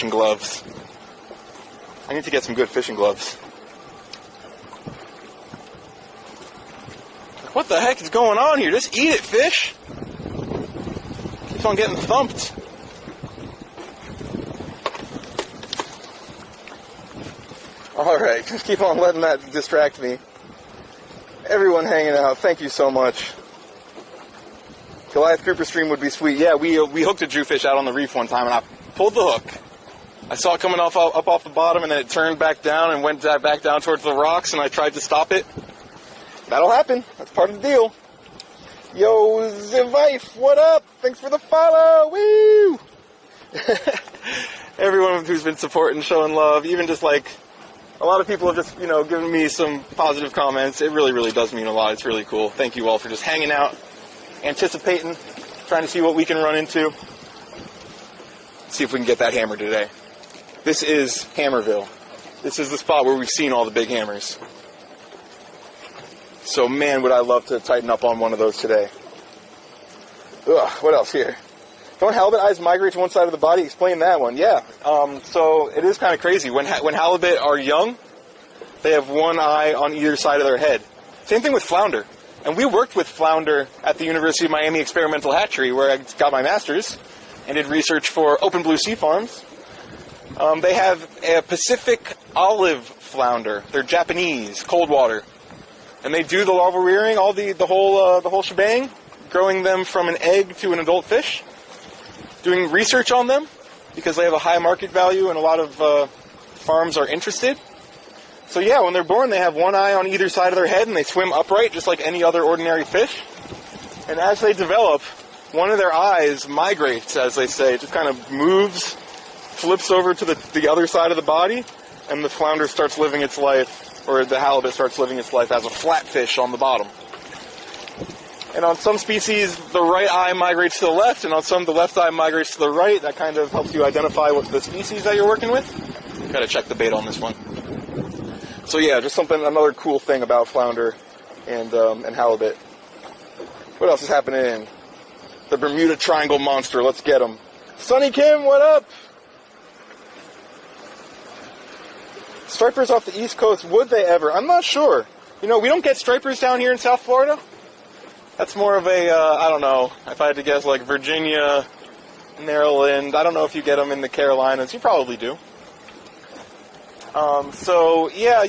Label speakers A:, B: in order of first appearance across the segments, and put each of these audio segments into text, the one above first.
A: fishing gloves. I need to get some good fishing gloves. What the heck is going on here? Just eat it, fish. Keeps on getting thumped. Alright, just keep on letting that distract me. Everyone hanging out, thank you so much. Goliath grouper stream would be sweet. Yeah, we hooked a Jewfish out on the reef one time, and I pulled the hook. I saw it coming up off the bottom, and then it turned back down and went back down towards the rocks, and I tried to stop it. That'll happen. That's part of the deal. Yo, Zivife, what up? Thanks for the follow. Woo! Everyone who's been supporting, showing love, even just like a lot of people have just, given me some positive comments. It really, really does mean a lot. It's really cool. Thank you all for just hanging out, anticipating, trying to see what we can run into. See if we can get that hammer today. This is Hammerville. This is the spot where we've seen all the big hammers. So, man, would I love to tighten up on one of those today. Ugh, what else here? Don't halibut eyes migrate to one side of the body? Explain that one. Yeah. So it is kind of crazy. When halibut are young, they have one eye on either side of their head. Same thing with flounder. And we worked with flounder at the University of Miami Experimental Hatchery, where I got my master's and did research for Open Blue Sea Farms. They have a Pacific olive flounder. They're Japanese, cold water. And they do the larval rearing, all the whole shebang, growing them from an egg to an adult fish. Doing research on them because they have a high market value and a lot of farms are interested. So yeah, when they're born, they have one eye on either side of their head and they swim upright just like any other ordinary fish. And as they develop, one of their eyes migrates, as they say. It just kind of moves, flips over to the other side of the body, and the flounder starts living its life, or the halibut starts living its life as a flatfish on the bottom. And on some species, the right eye migrates to the left, and on some, the left eye migrates to the right. That kind of helps you identify what's the species that you're working with. Gotta check the bait on this one. So yeah, just another cool thing about flounder and halibut. What else is happening? The Bermuda Triangle monster. Let's get him. Sonny Kim, what up? Stripers off the East Coast, would they ever? I'm not sure. We don't get stripers down here in South Florida. That's more of a, I don't know, if I had to guess, like Virginia, Maryland. I don't know if you get them in the Carolinas. You probably do. So, yeah,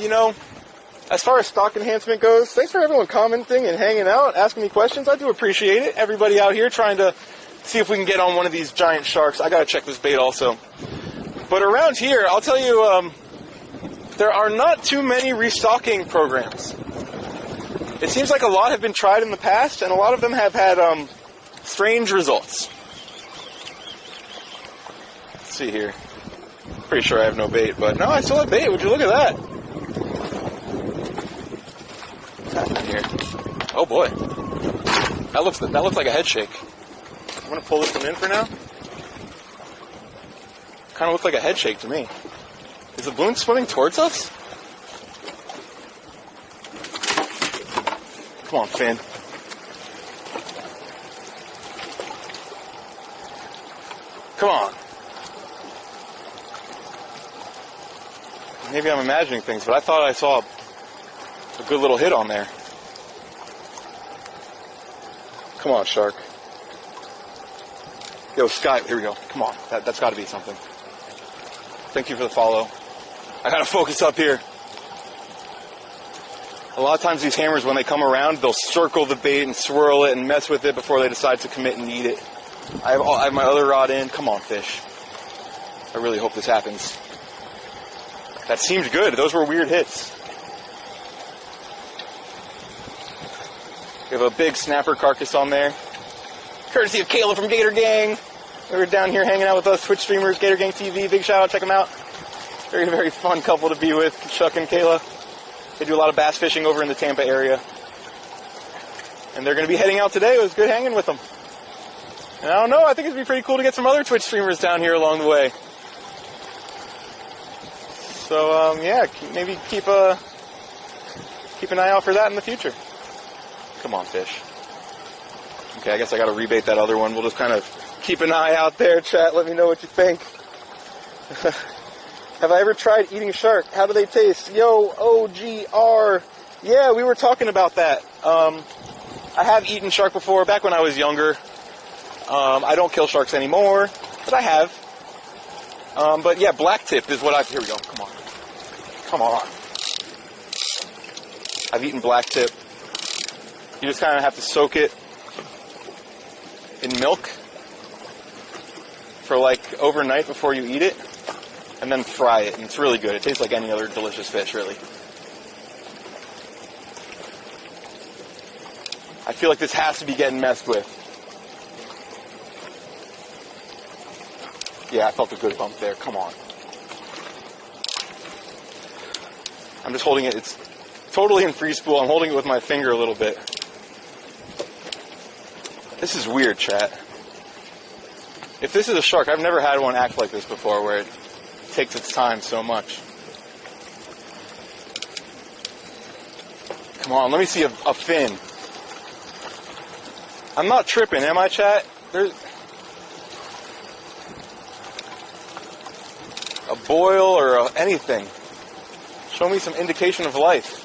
A: as far as stock enhancement goes, thanks for everyone commenting and hanging out, asking me questions. I do appreciate it. Everybody out here trying to see if we can get on one of these giant sharks. I gotta check this bait also. But around here, I'll tell you, there are not too many restocking programs. It seems like a lot have been tried in the past, and a lot of them have had strange results. Let's see here. Pretty sure I have no bait, but no, I still have bait. Would you look at that? What's happening here? Oh boy, that looks like a head shake. I'm gonna pull this one in for now. Kind of looks like a head shake to me. Is the balloon swimming towards us? Come on, Finn. Come on. Maybe I'm imagining things, but I thought I saw a good little hit on there. Come on, shark. Yo, Sky, here we go. Come on. That's got to be something. Thank you for the follow. I got to focus up here. A lot of times these hammers, when they come around, they'll circle the bait and swirl it and mess with it before they decide to commit and eat it. I have my other rod in. Come on, fish. I really hope this happens. That seemed good. Those were weird hits. We have a big snapper carcass on there. Courtesy of Kayla from Gator Gang. They were down here hanging out with us, Twitch streamers, Gator Gang TV. Big shout out, check them out. Very, very fun couple to be with, Chuck and Kayla. They do a lot of bass fishing over in the Tampa area. And they're going to be heading out today. It was good hanging with them. And I don't know, I think it'd be pretty cool to get some other Twitch streamers down here along the way. So, yeah, maybe keep an eye out for that in the future. Come on, fish. Okay, I guess I got to rebait that other one. We'll just kind of keep an eye out there, chat. Let me know what you think. Have I ever tried eating shark? How do they taste? Yo, OGR. Yeah, we were talking about that. I have eaten shark before, back when I was younger. I don't kill sharks anymore, but I have. But yeah, blacktip is what here we go, come on. Come on. I've eaten blacktip. You just kind of have to soak it in milk for like overnight before you eat it, and then fry it, and it's really good. It tastes like any other delicious fish, really. I feel like this has to be getting messed with. Yeah, I felt a good bump there. Come on. I'm just holding it. It's totally in free spool. I'm holding it with my finger a little bit. This is weird, chat. If this is a shark, I've never had one act like this before, where it takes its time so much. Come on, let me see a fin. I'm not tripping, am I, chat? There's a boil or anything. Show me some indication of life.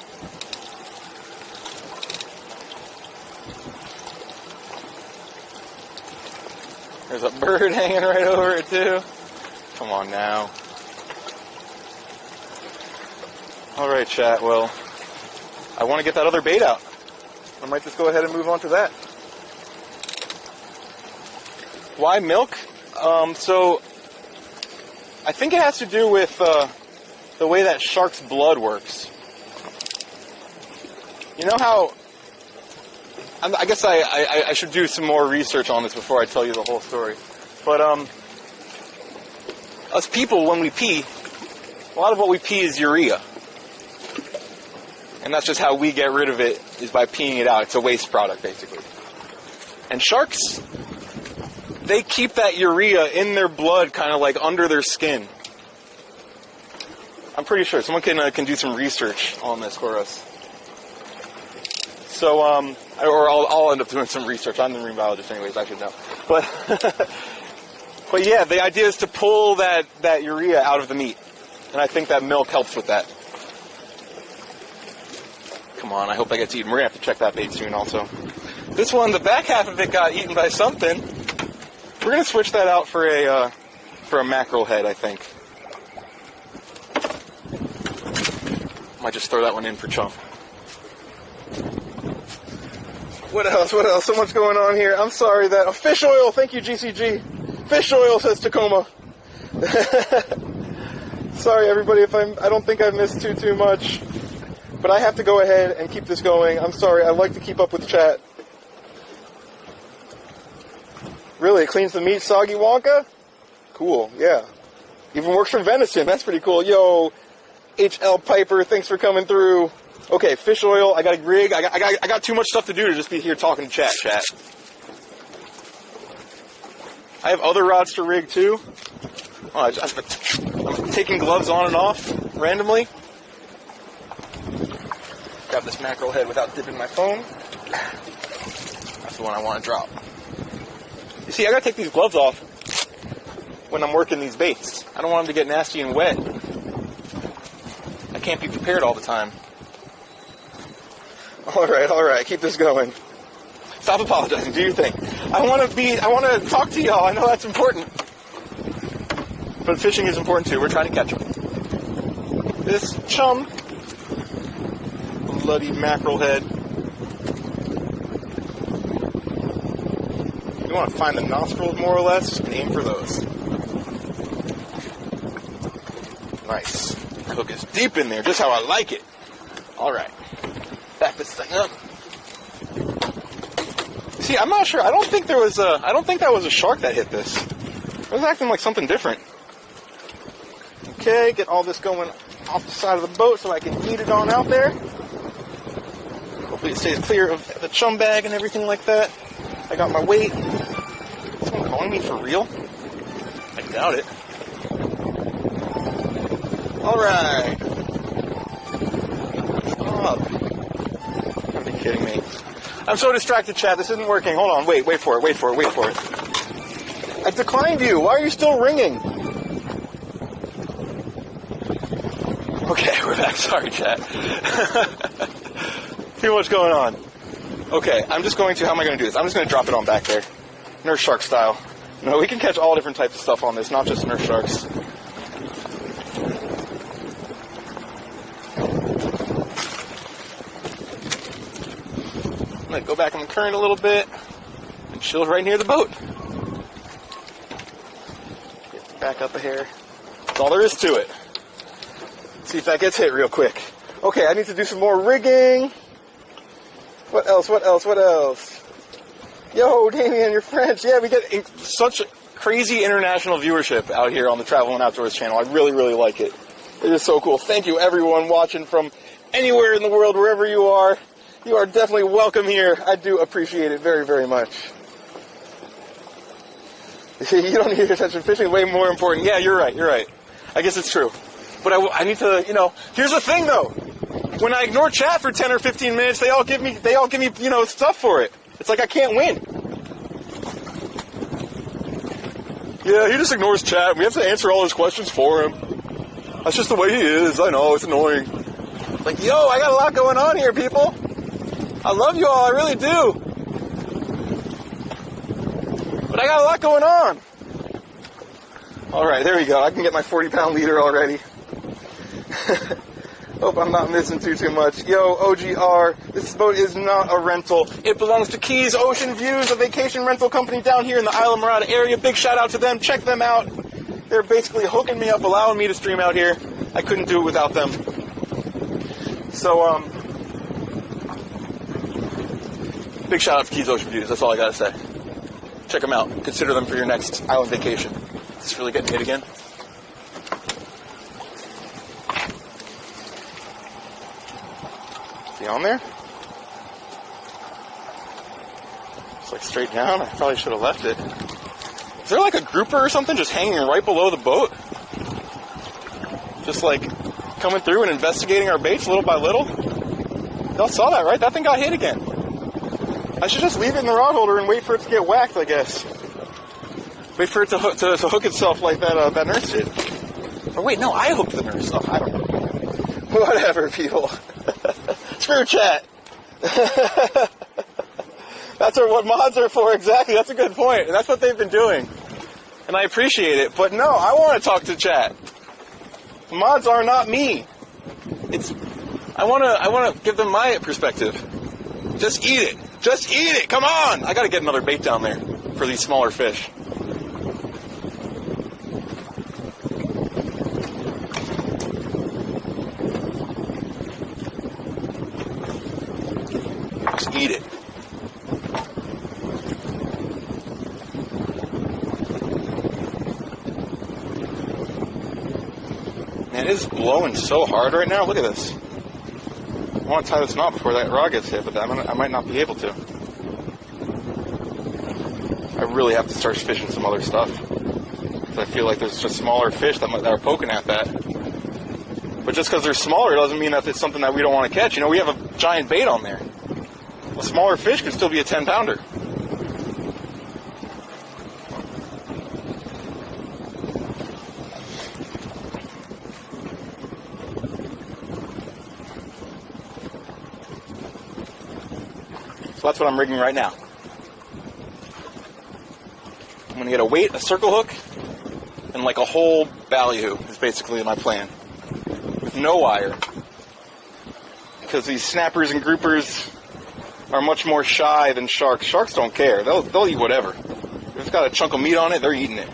A: There's a bird hanging right over it, too. Come on now. Alright, chat, well, I want to get that other bait out. I might just go ahead and move on to that. Why milk? So, I think it has to do with the way that shark's blood works. You know how... I guess I should do some more research on this before I tell you the whole story. But, us people, when we pee, a lot of what we pee is urea. And that's just how we get rid of it, is by peeing it out. It's a waste product, basically. And sharks, they keep that urea in their blood, kind of like under their skin. I'm pretty sure. Someone can do some research on this for us. So, or I'll end up doing some research. I'm the marine biologist anyways, I should know. But yeah, the idea is to pull that urea out of the meat. And I think that milk helps with that. Come on, I hope that gets eaten. We're going to have to check that bait soon also. This one, the back half of it got eaten by something. We're going to switch that out for a mackerel head, I think. Might just throw that one in for chump. What else? So much going on here. I'm sorry that... Oh, fish oil! Thank you, GCG. Fish oil, says Tacoma. Sorry, everybody, if I don't think I've missed too much. But I have to go ahead and keep this going. I'm sorry. I like to keep up with chat. Really? It cleans the meat, Soggy Wonka? Cool, yeah. Even works for venison. That's pretty cool. Yo, HL Piper, thanks for coming through. Okay, fish oil. I got a rig. I got too much stuff to do to just be here talking to chat. I have other rods to rig too. Oh, I'm taking gloves on and off randomly. Grab this mackerel head without dipping my phone. That's the one I want to drop. You see, I gotta take these gloves off when I'm working these baits. I don't want them to get nasty and wet. I can't be prepared all the time. Alright, keep this going. Stop apologizing, do your thing. I want to talk to y'all, I know that's important. But fishing is important too, we're trying to catch them. This chum, bloody mackerel head. You want to find the nostrils more or less, and aim for those. Nice. Hook is deep in there, just how I like it. Alright. Back this thing up. See, I'm not sure. I don't think that was a shark that hit this. It was acting like something different. Okay, get all this going off the side of the boat so I can eat it on out there. Hopefully it stays clear of the chum bag and everything like that. I got my weight. Is someone calling me for real? I doubt it. Alright. Stop. You gotta be kidding me. I'm so distracted, chat. This isn't working. Hold on. Wait for it. I declined you. Why are you still ringing? Okay, we're back. Sorry, chat. Too much going on. Okay, I'm just going to, how am I going to do this? I'm just going to drop it on back there. Nurse shark style. No, we can catch all different types of stuff on this, not just nurse sharks. I'm going to go back on the current a little bit and chill right near the boat. Get back up a hair. That's all there is to it. See if that gets hit real quick. Okay, I need to do some more rigging. What else? Yo, Damien, you're French. Yeah, we get such crazy international viewership out here on the Travel and Outdoors channel. I really, really like it. It is so cool. Thank you, everyone watching from anywhere in the world, wherever you are. You are definitely welcome here. I do appreciate it very, very much. You don't need your attention. Fishing is way more important. Yeah, you're right. I guess it's true. But I need to, here's the thing though. When I ignore chat for 10 or 15 minutes, they all give me, stuff for it. It's like I can't win. Yeah, he just ignores chat. We have to answer all his questions for him. That's just the way he is. I know, it's annoying. Like, yo, I got a lot going on here, people. I love you all, I really do. But I got a lot going on. Alright, there we go. I can get my 40-pound leader already. Hope I'm not missing too much. Yo, OGR, this boat is not a rental. It belongs to Keys Ocean Views, a vacation rental company down here in the Isle of Marada area. Big shout out to them. Check them out. They're basically hooking me up, allowing me to stream out here. I couldn't do it without them. So, big shout out to Keys Ocean Views. That's all I gotta say. Check them out. Consider them for your next island vacation. Is this really getting hit again? Is he on there? It's like straight down. I probably should have left it. Is there like a grouper or something just hanging right below the boat? Just like coming through and investigating our baits little by little? Y'all saw that, right? That thing got hit again. I should just leave it in the rod holder and wait for it to get whacked, I guess. Wait for it to hook itself like that nurse did. Or wait, no, I hooked the nurse. Oh, I don't know. Whatever, people. Screw chat. That's what mods are for, exactly. That's a good point. And that's what they've been doing. And I appreciate it. But no, I want to talk to chat. Mods are not me. I want to give them my perspective. Just eat it. Just eat it. Come on. I got to get another bait down there for these smaller fish. Just eat it. Man, it is blowing so hard right now. Look at this. I want to tie this knot before that rod gets hit, but I might not be able to. I really have to start fishing some other stuff. Because I feel like there's just smaller fish that are poking at that. But just because they're smaller doesn't mean that it's something that we don't want to catch. We have a giant bait on there. A smaller fish could still be a 10-pounder. So that's what I'm rigging right now. I'm going to get a weight, a circle hook, and like a whole ballyhoo is basically my plan. With no wire. Because these snappers and groupers are much more shy than sharks. Sharks don't care. They'll eat whatever. If it's got a chunk of meat on it, they're eating it.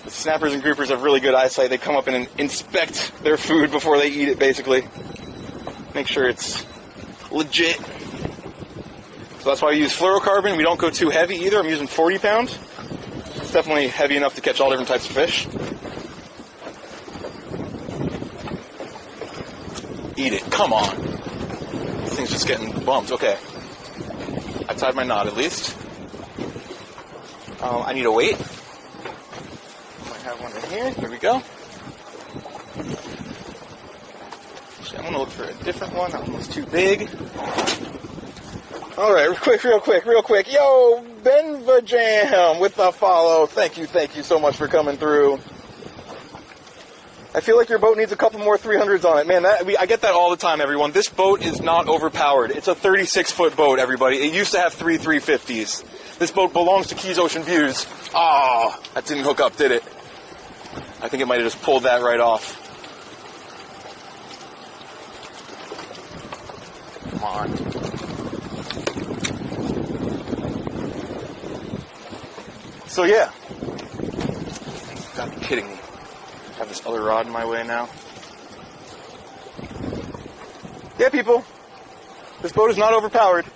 A: The snappers and groupers have really good eyesight. They come up and inspect their food before they eat it, basically. Make sure it's legit. So that's why we use fluorocarbon. We don't go too heavy either. I'm using 40 pounds. It's definitely heavy enough to catch all different types of fish. Eat it. Come on. This thing's just getting bumped. Okay. I tied my knot at least. I need a weight. Might have one right here. There we go. Actually, I'm going to look for a different one. That one was too big. Alright, real quick. Yo, Benvajam with the follow. Thank you so much for coming through. I feel like your boat needs a couple more 300s on it. Man, I get that all the time, everyone. This boat is not overpowered. It's a 36-foot boat, everybody. It used to have 3 350s. This boat belongs to Keys Ocean Views. Ah, that didn't hook up, did it? I think it might have just pulled that right off. Come on. So yeah. You've got to be kidding me. I have this other rod in my way now. Yeah, people. This boat is not overpowered.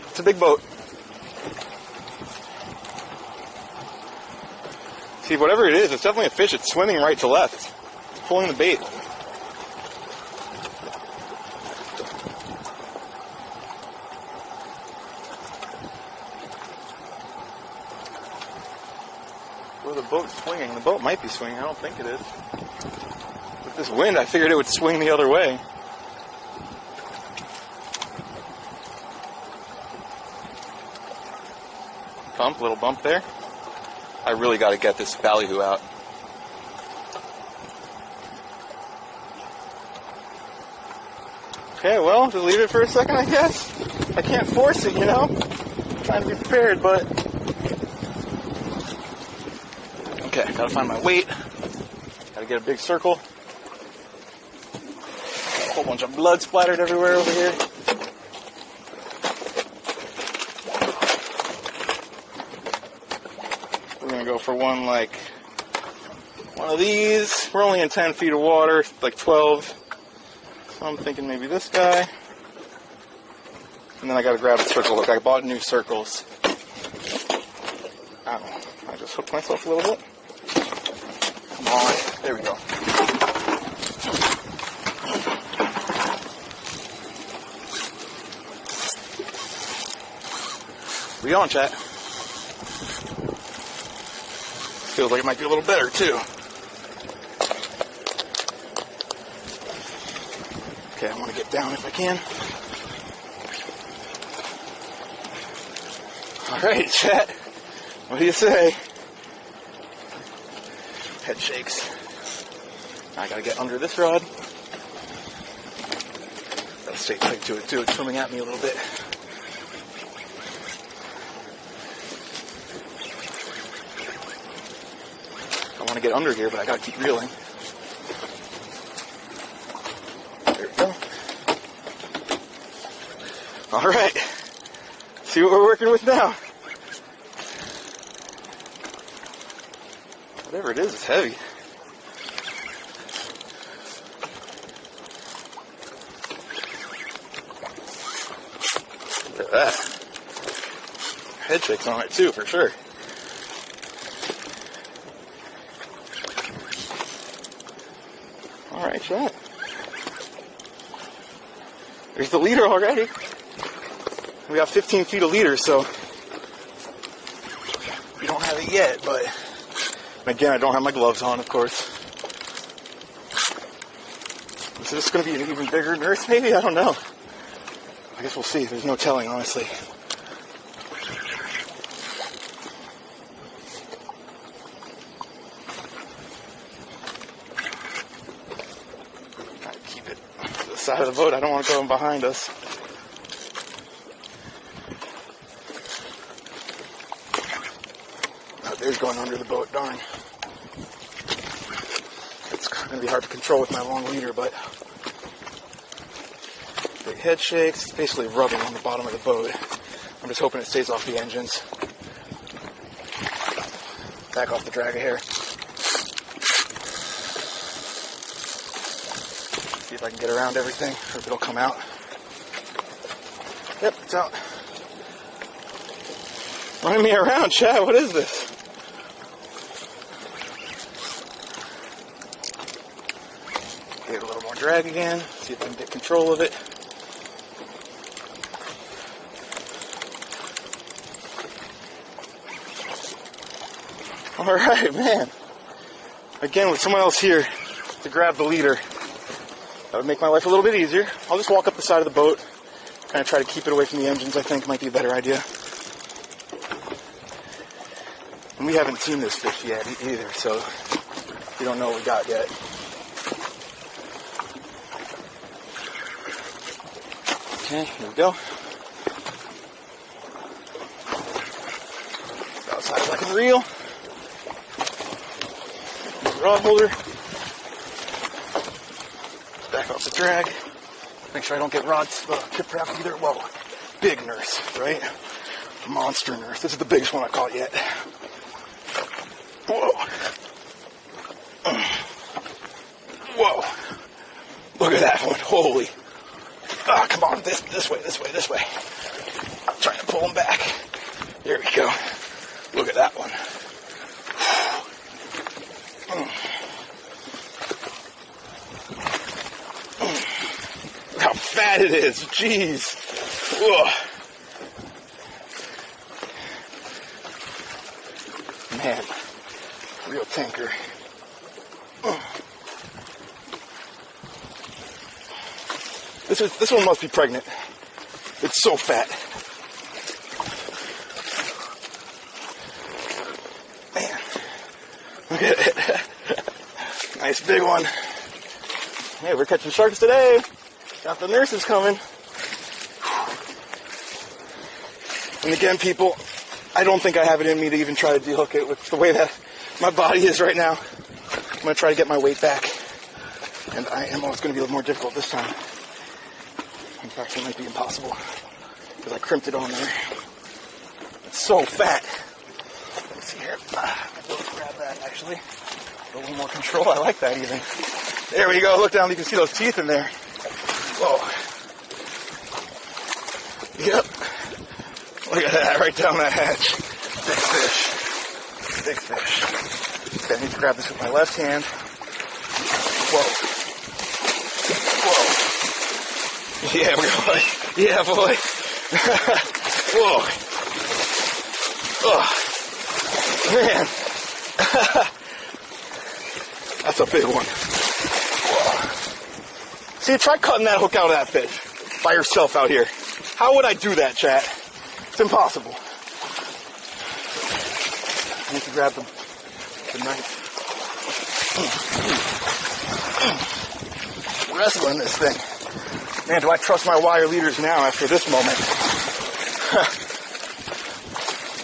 A: It's a big boat. See, whatever it is, it's definitely a fish. It's swimming right to left. It's pulling the bait. Well, the boat's swinging. The boat might be swinging. I don't think it is. With this wind, I figured it would swing the other way. Bump, little bump there. I really got to get this ballyhoo out. Okay, well, just leave it for a second, I guess. I can't force it, you know? I'm trying to be prepared, but... Okay, gotta find my weight. Gotta get a big circle. A whole bunch of blood splattered everywhere over here. We're gonna go for one of these. We're only in 10 feet of water, like 12. So I'm thinking maybe this guy. And then I gotta grab a circle hook. I bought new circles. Ow. I just hooked myself a little bit. Come on. There we go. We on, chat. Feels like it might be a little better, too. Okay, I want to get down if I can. Alright, chat. What do you say? Head shakes. I gotta get under this rod. Gotta stay tight to it, too. It's swimming at me a little bit. I want to get under here, but I gotta keep reeling. There we go. Alright. See what we're working with now. Whatever it is, it's heavy. Look at that. Head shakes on it too, for sure. Alright, chat. There's the leader already. We got 15 feet of leader, so we don't have it yet, but again, I don't have my gloves on, of course. Is this going to be an even bigger nurse, maybe? I don't know. I guess we'll see. There's no telling, honestly. Gotta keep it to the side of the boat. I don't want to go in behind us. Oh, there's going under the boat, darn. It's going to be hard to control with my long leader, but big head shakes. It's basically rubbing on the bottom of the boat. I'm just hoping it stays off the engines. Back off the drag of hair. See if I can get around everything, or if it'll come out. Yep, it's out. Running me around, Chad. What is this? Give it a little more drag again. See if I can get control of it. Alright, man. Again, with someone else here to grab the leader, that would make my life a little bit easier. I'll just walk up the side of the boat, kind of try to keep it away from the engines, I think might be a better idea. And we haven't seen this fish yet either, so we don't know what we got yet. Okay, here we go. Outside as I can reel. Use the rod holder. Back off the drag. Make sure I don't get tip trapped either. Whoa. Big nurse, right? Monster nurse. This is the biggest one I caught yet. Whoa. Whoa. Look at that one. Holy. Ah, come on. This way. I'm trying to pull him back. There we go. Look at that one. Look how fat it is. Jeez. Ugh. Man. Real tanker. This one must be pregnant. It's so fat. Man. Look at it. Nice big one. Hey, we're catching sharks today. Got the nurses coming. And again, people, I don't think I have it in me to even try to de-hook it with the way that my body is right now. I'm going to try to get my weight back. And it's going to be a little more difficult this time. In fact, it might be impossible because I crimped it on there. It's so fat. Let's see here. I'll grab that actually. A little more control. I like that even. There we go. Look down. You can see those teeth in there. Whoa. Yep. Look at that. Right down that hatch. Big fish. Big fish. Okay, I need to grab this with my left hand. Whoa. Whoa. Yeah, boy. Yeah, boy. Whoa. Oh. Man. That's a big one. Whoa. See, try cutting that hook out of that fish by yourself out here. How would I do that, chat? It's impossible. I need to grab the knife. Wrestling this thing. Man, do I trust my wire leaders now after this moment?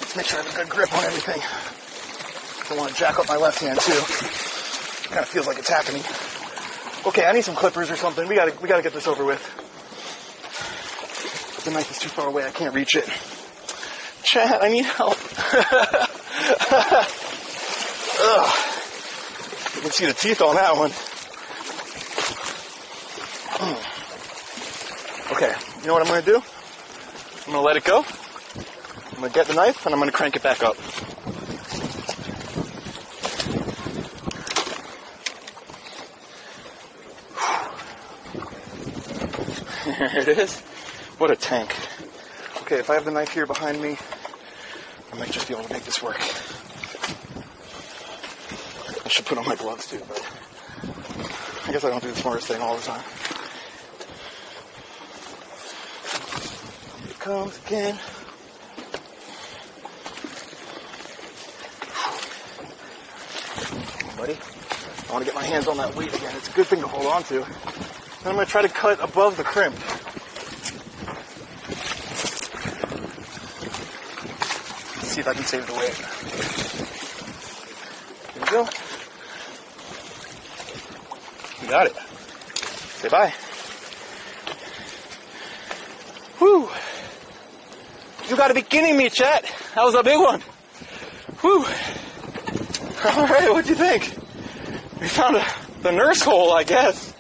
A: Let's make sure I have a good grip on everything. Don't want to jack up my left hand too. Kind of feels like it's happening. Okay, I need some clippers or something. We gotta get this over with. The knife is too far away. I can't reach it. Chat, I need help. Ugh. You can see the teeth on that one. Okay, you know what I'm going to do? I'm going to let it go. I'm going to get the knife and I'm going to crank it back up. There it is. What a tank. Okay, if I have the knife here behind me, I might just be able to make this work. I should put on my gloves too, but I guess I don't do the smartest thing all the time. Here it comes again. Buddy, I want to get my hands on that weight again. It's a good thing to hold on to. Then I'm going to try to cut above the crimp. Let's see if I can save the weight. There we go. You got it. Say bye. Whew. You got to be kidding me, chat. That was a big one. Whew. All right, what'd you think? We found the nurse hole, I guess.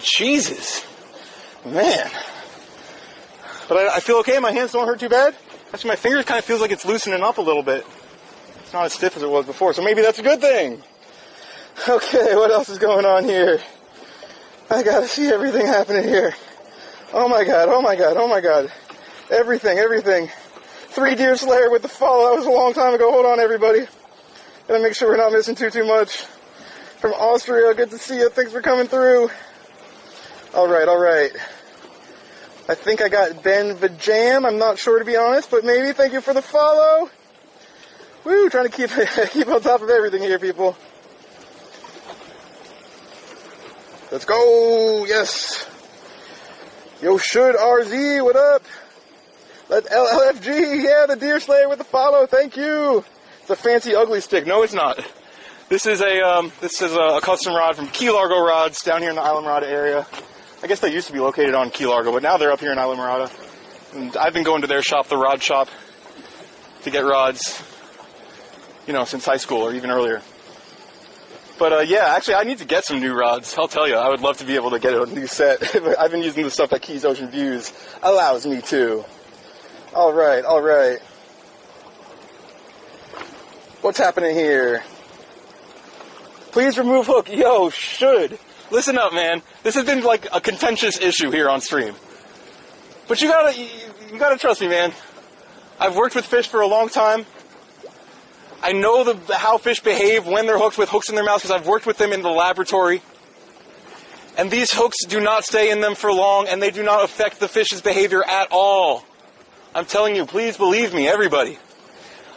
A: Jesus. Man. But I feel okay. My hands don't hurt too bad. Actually, my fingers kind of feels like it's loosening up a little bit. It's not as stiff as it was before, so maybe that's a good thing. Okay, what else is going on here? I gotta see everything happening here. Oh my god, oh my god, oh my god. Everything. 3 Deer Slayer with the follow. That was a long time ago. Hold on, everybody. Gotta make sure we're not missing too much. From Austria, good to see you. Thanks for coming through. Alright. I think I got Ben Vajam. I'm not sure, to be honest, but maybe. Thank you for the follow. Woo, trying to keep on top of everything here, people. Let's go. Yes. Yo, Should RZ, what up? Let LFG, yeah, the Deer Slayer with the follow, thank you. It's a fancy ugly stick. No, it's not. This is a custom rod from Key Largo Rods down here in the Islamorada area. I guess they used to be located on Key Largo, but now they're up here in Islamorada. And I've been going to their shop, the Rod Shop, to get rods, you know, since high school or even earlier. But yeah, actually, I need to get some new rods. I'll tell you, I would love to be able to get a new set. I've been using the stuff that Keys Ocean Views allows me to. All right, all right. What's happening here? Please remove hook. Yo, Should. Listen up, man. This has been like a contentious issue here on stream. But you gotta trust me, man. I've worked with fish for a long time. I know how fish behave when they're hooked with hooks in their mouths because I've worked with them in the laboratory. And these hooks do not stay in them for long, and they do not affect the fish's behavior at all. I'm telling you, please believe me, everybody.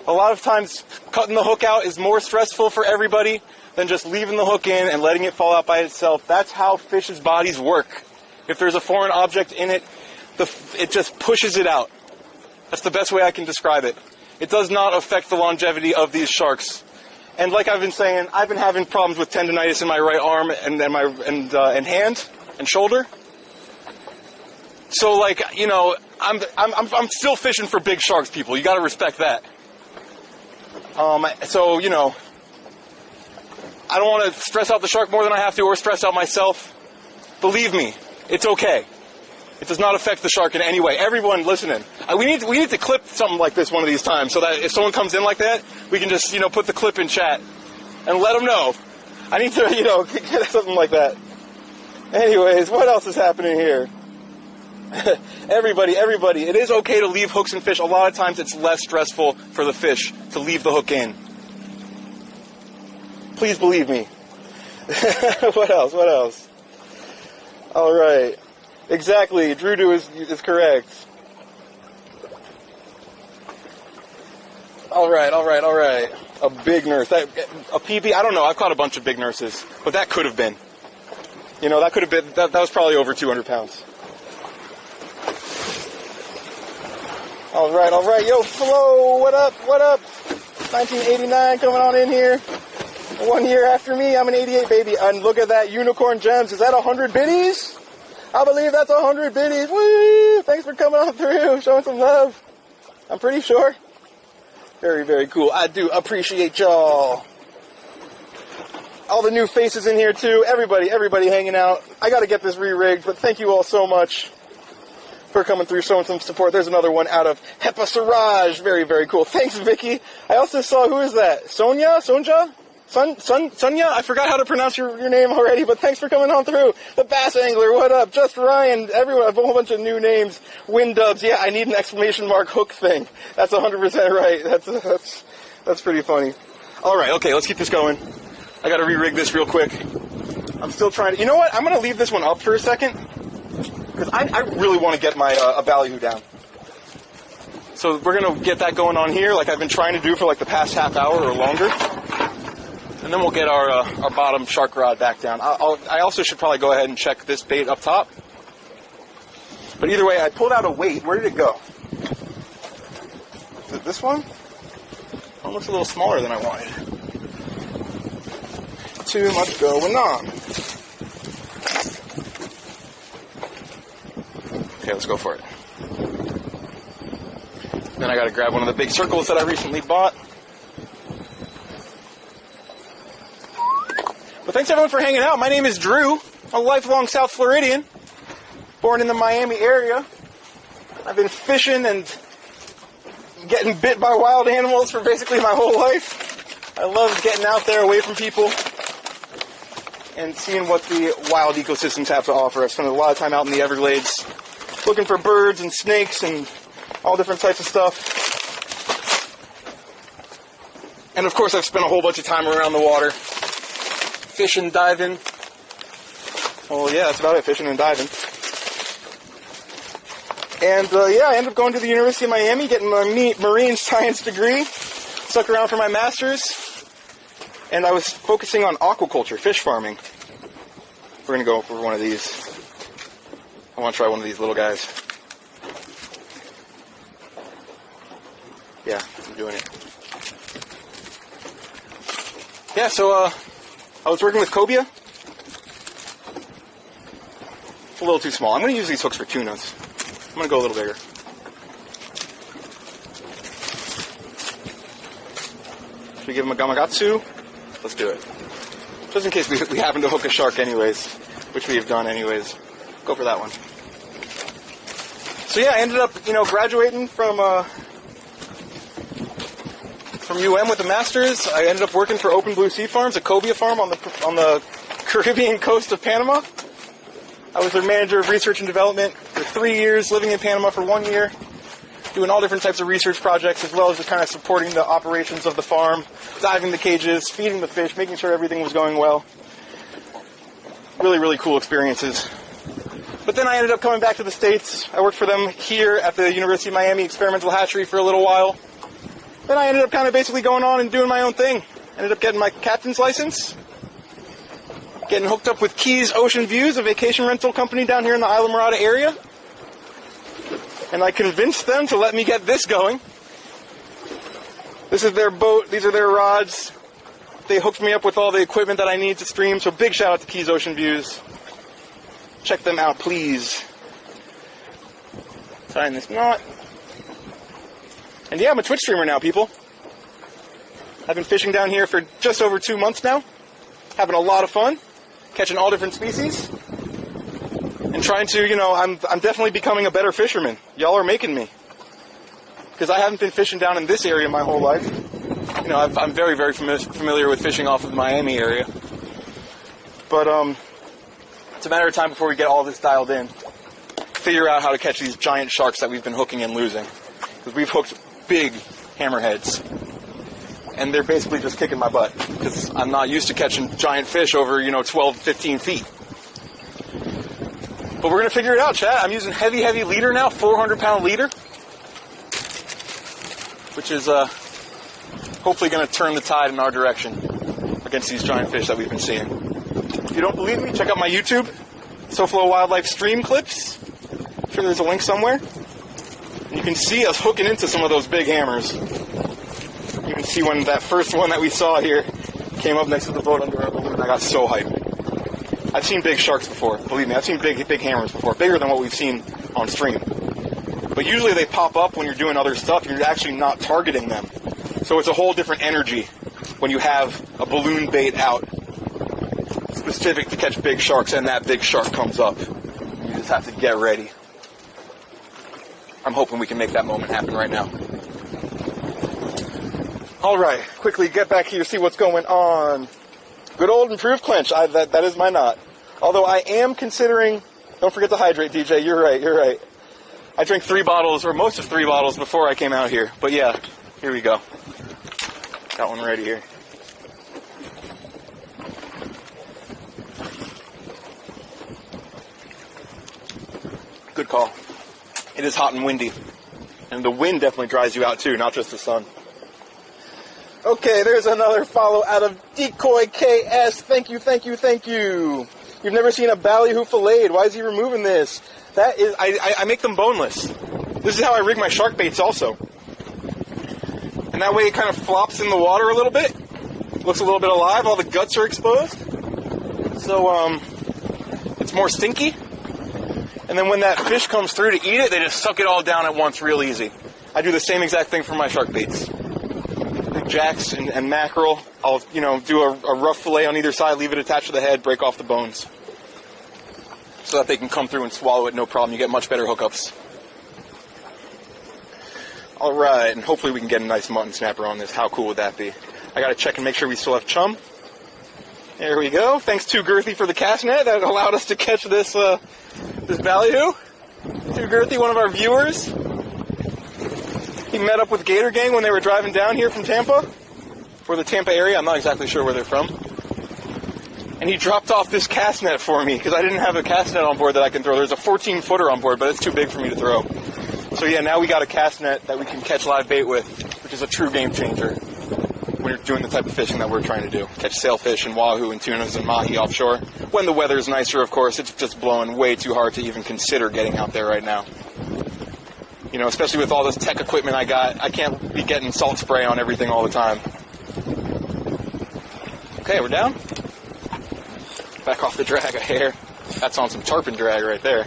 A: A lot of times, cutting the hook out is more stressful for everybody than just leaving the hook in and letting it fall out by itself. That's how fish's bodies work. If there's a foreign object in it, it just pushes it out. That's the best way I can describe it. It does not affect the longevity of these sharks. And like I've been saying, I've been having problems with tendonitis in my right arm and hand and shoulder. So, like, you know, I'm still fishing for big sharks, people. You got to respect that. So, you know, I don't want to stress out the shark more than I have to, or stress out myself. Believe me, it's okay. It does not affect the shark in any way. Everyone listening, we need to clip something like this one of these times, so that if someone comes in like that, we can just, you know, put the clip in chat and let them know. I need to, you know, get something like that. Anyways, what else is happening here? Everybody, it is okay to leave hooks in fish. A lot of times it's less stressful for the fish to leave the hook in. Please believe me. What else? All right. Exactly. Drudu is correct. All right. A big nurse. A PB, I don't know. I've caught a bunch of big nurses, but that could have been. You know, that could have been, that was probably over 200 pounds. All right. Yo, Flo, what up? 1989 coming on in here. 1 year after me, I'm an 88 baby. And look at that, Unicorn Gems. Is that 100 biddies? I believe that's 100 biddies. Woo! Thanks for coming on through, showing some love. I'm pretty sure. Very, very cool. I do appreciate y'all. All the new faces in here too. Everybody hanging out. I got to get this re-rigged, but thank you all so much for coming through, showing some support. There's another one out of Hepa Siraj. Very, very cool. Thanks, Vicky. I also saw, who is that? Sonja? Sonia? I forgot how to pronounce your name already, but thanks for coming on through. The Bass Angler, what up? Just Ryan, everyone, a whole bunch of new names. Wind Dubs, yeah, I need an exclamation mark hook thing. That's 100% right. That's pretty funny. All right, okay, let's keep this going. I got to re-rig this real quick. I'm still trying to, you know what? I'm going to leave this one up for a second, because I really want to get my a ballyhoo down. So we're going to get that going on here, like I've been trying to do for like the past half hour or longer. And then we'll get our bottom shark rod back down. I also should probably go ahead and check this bait up top. But either way, I pulled out a weight. Where did it go? Is it this one? Oh, it looks a little smaller than I wanted. Too much going on. Okay, let's go for it. Then I got to grab one of the big circles that I recently bought. But thanks everyone for hanging out. My name is Drew. I'm a lifelong South Floridian, born in the Miami area. I've been fishing and getting bit by wild animals for basically my whole life. I love getting out there away from people and seeing what the wild ecosystems have to offer. I've spent a lot of time out in the Everglades looking for birds and snakes and all different types of stuff. And of course I've spent a whole bunch of time around the water. Fishing, diving. Well, yeah, that's about it, fishing and diving. And, yeah, I ended up going to the University of Miami, getting my marine science degree. Stuck around for my master's. And I was focusing on aquaculture, fish farming. We're going to go for one of these. I want to try one of these little guys. Yeah, I'm doing it. Yeah, so I was working with cobia. It's a little too small. I'm going to use these hooks for tunas. I'm going to go a little bigger. Should we give him a Gamakatsu? Let's do it. Just in case we happen to hook a shark anyways, which we have done anyways. Go for that one. So yeah, I ended up, graduating from UM with a master's. I ended up working for Open Blue Sea Farms, a cobia farm on the Caribbean coast of Panama. I was their manager of research and development for 3 years, living in Panama for 1 year, doing all different types of research projects, as well as just kind of supporting the operations of the farm, diving the cages, feeding the fish, making sure everything was going well. Really, really cool experiences. But then I ended up coming back to the States. I worked for them here at the University of Miami Experimental Hatchery for a little while. Then I ended up kind of basically going on and doing my own thing. Ended up getting my captain's license, getting hooked up with Keys Ocean Views, a vacation rental company down here in the Islamorada area. And I convinced them to let me get this going. This is their boat, these are their rods. They hooked me up with all the equipment that I need to stream, so big shout out to Keys Ocean Views. Check them out, please. Tying this knot. And yeah, I'm a Twitch streamer now, people. I've been fishing down here for just over 2 months now. Having a lot of fun. Catching all different species. And trying to, I'm definitely becoming a better fisherman. Y'all are making me. Because I haven't been fishing down in this area my whole life. I'm very, very familiar with fishing off of the Miami area. But, it's a matter of time before we get all this dialed in. Figure out how to catch these giant sharks that we've been hooking and losing. Because we've hooked big hammerheads. And they're basically just kicking my butt. Because I'm not used to catching giant fish over, 12, 15 feet. But we're going to figure it out, chat. I'm using heavy leader now, 400-pound leader. Which is hopefully going to turn the tide in our direction against these giant fish that we've been seeing. If you don't believe me, check out my YouTube, SoFlo Wildlife stream clips. I'm sure there's a link somewhere. And you can see us hooking into some of those big hammers. You can see when that first one that we saw here came up next to the boat under our balloon. I got so hyped. I've seen big sharks before, believe me. I've seen big hammers before, bigger than what we've seen on stream. But usually they pop up when you're doing other stuff. You're actually not targeting them. So it's a whole different energy when you have a balloon bait out specific to catch big sharks and that big shark comes up. You just have to get ready. I'm hoping we can make that moment happen right now. All right, quickly get back here, see what's going on. Good old improved clench. That is my knot. Although I am considering, don't forget to hydrate, DJ. You're right. I drank 3 bottles, or most of 3 bottles before I came out here. But yeah, here we go. Got one ready here. Good call. It is hot and windy. And the wind definitely dries you out too, not just the sun. Okay, there's another follow out of Decoy KS. Thank you. You've never seen a ballyhoo filleted. Why is he removing this? That is, I make them boneless. This is how I rig my shark baits also. And that way it kind of flops in the water a little bit. Looks a little bit alive. All the guts are exposed. So, it's more stinky. And then when that fish comes through to eat it, they just suck it all down at once real easy. I do the same exact thing for my shark baits. Jacks and mackerel, I'll, do a rough fillet on either side, leave it attached to the head, break off the bones. So that they can come through and swallow it, no problem. You get much better hookups. Alright, and hopefully we can get a nice mutton snapper on this. How cool would that be? I gotta check and make sure we still have chum. There we go. Thanks to Girthy for the cast net that allowed us to catch this ballyhoo. To Girthy, one of our viewers. He met up with Gator Gang when they were driving down here from Tampa, or the Tampa area. I'm not exactly sure where they're from. And he dropped off this cast net for me because I didn't have a cast net on board that I can throw. There's a 14-footer on board, but it's too big for me to throw. So yeah, now we got a cast net that we can catch live bait with, which is a true game changer when you're doing the type of fishing that we're trying to do. Catch sailfish and wahoo and tunas and mahi offshore. When the weather is nicer, of course, it's just blowing way too hard to even consider getting out there right now. You know, especially with all this tech equipment I got, I can't be getting salt spray on everything all the time. Okay, we're down. Back off the drag a hair. That's on some tarpon drag right there.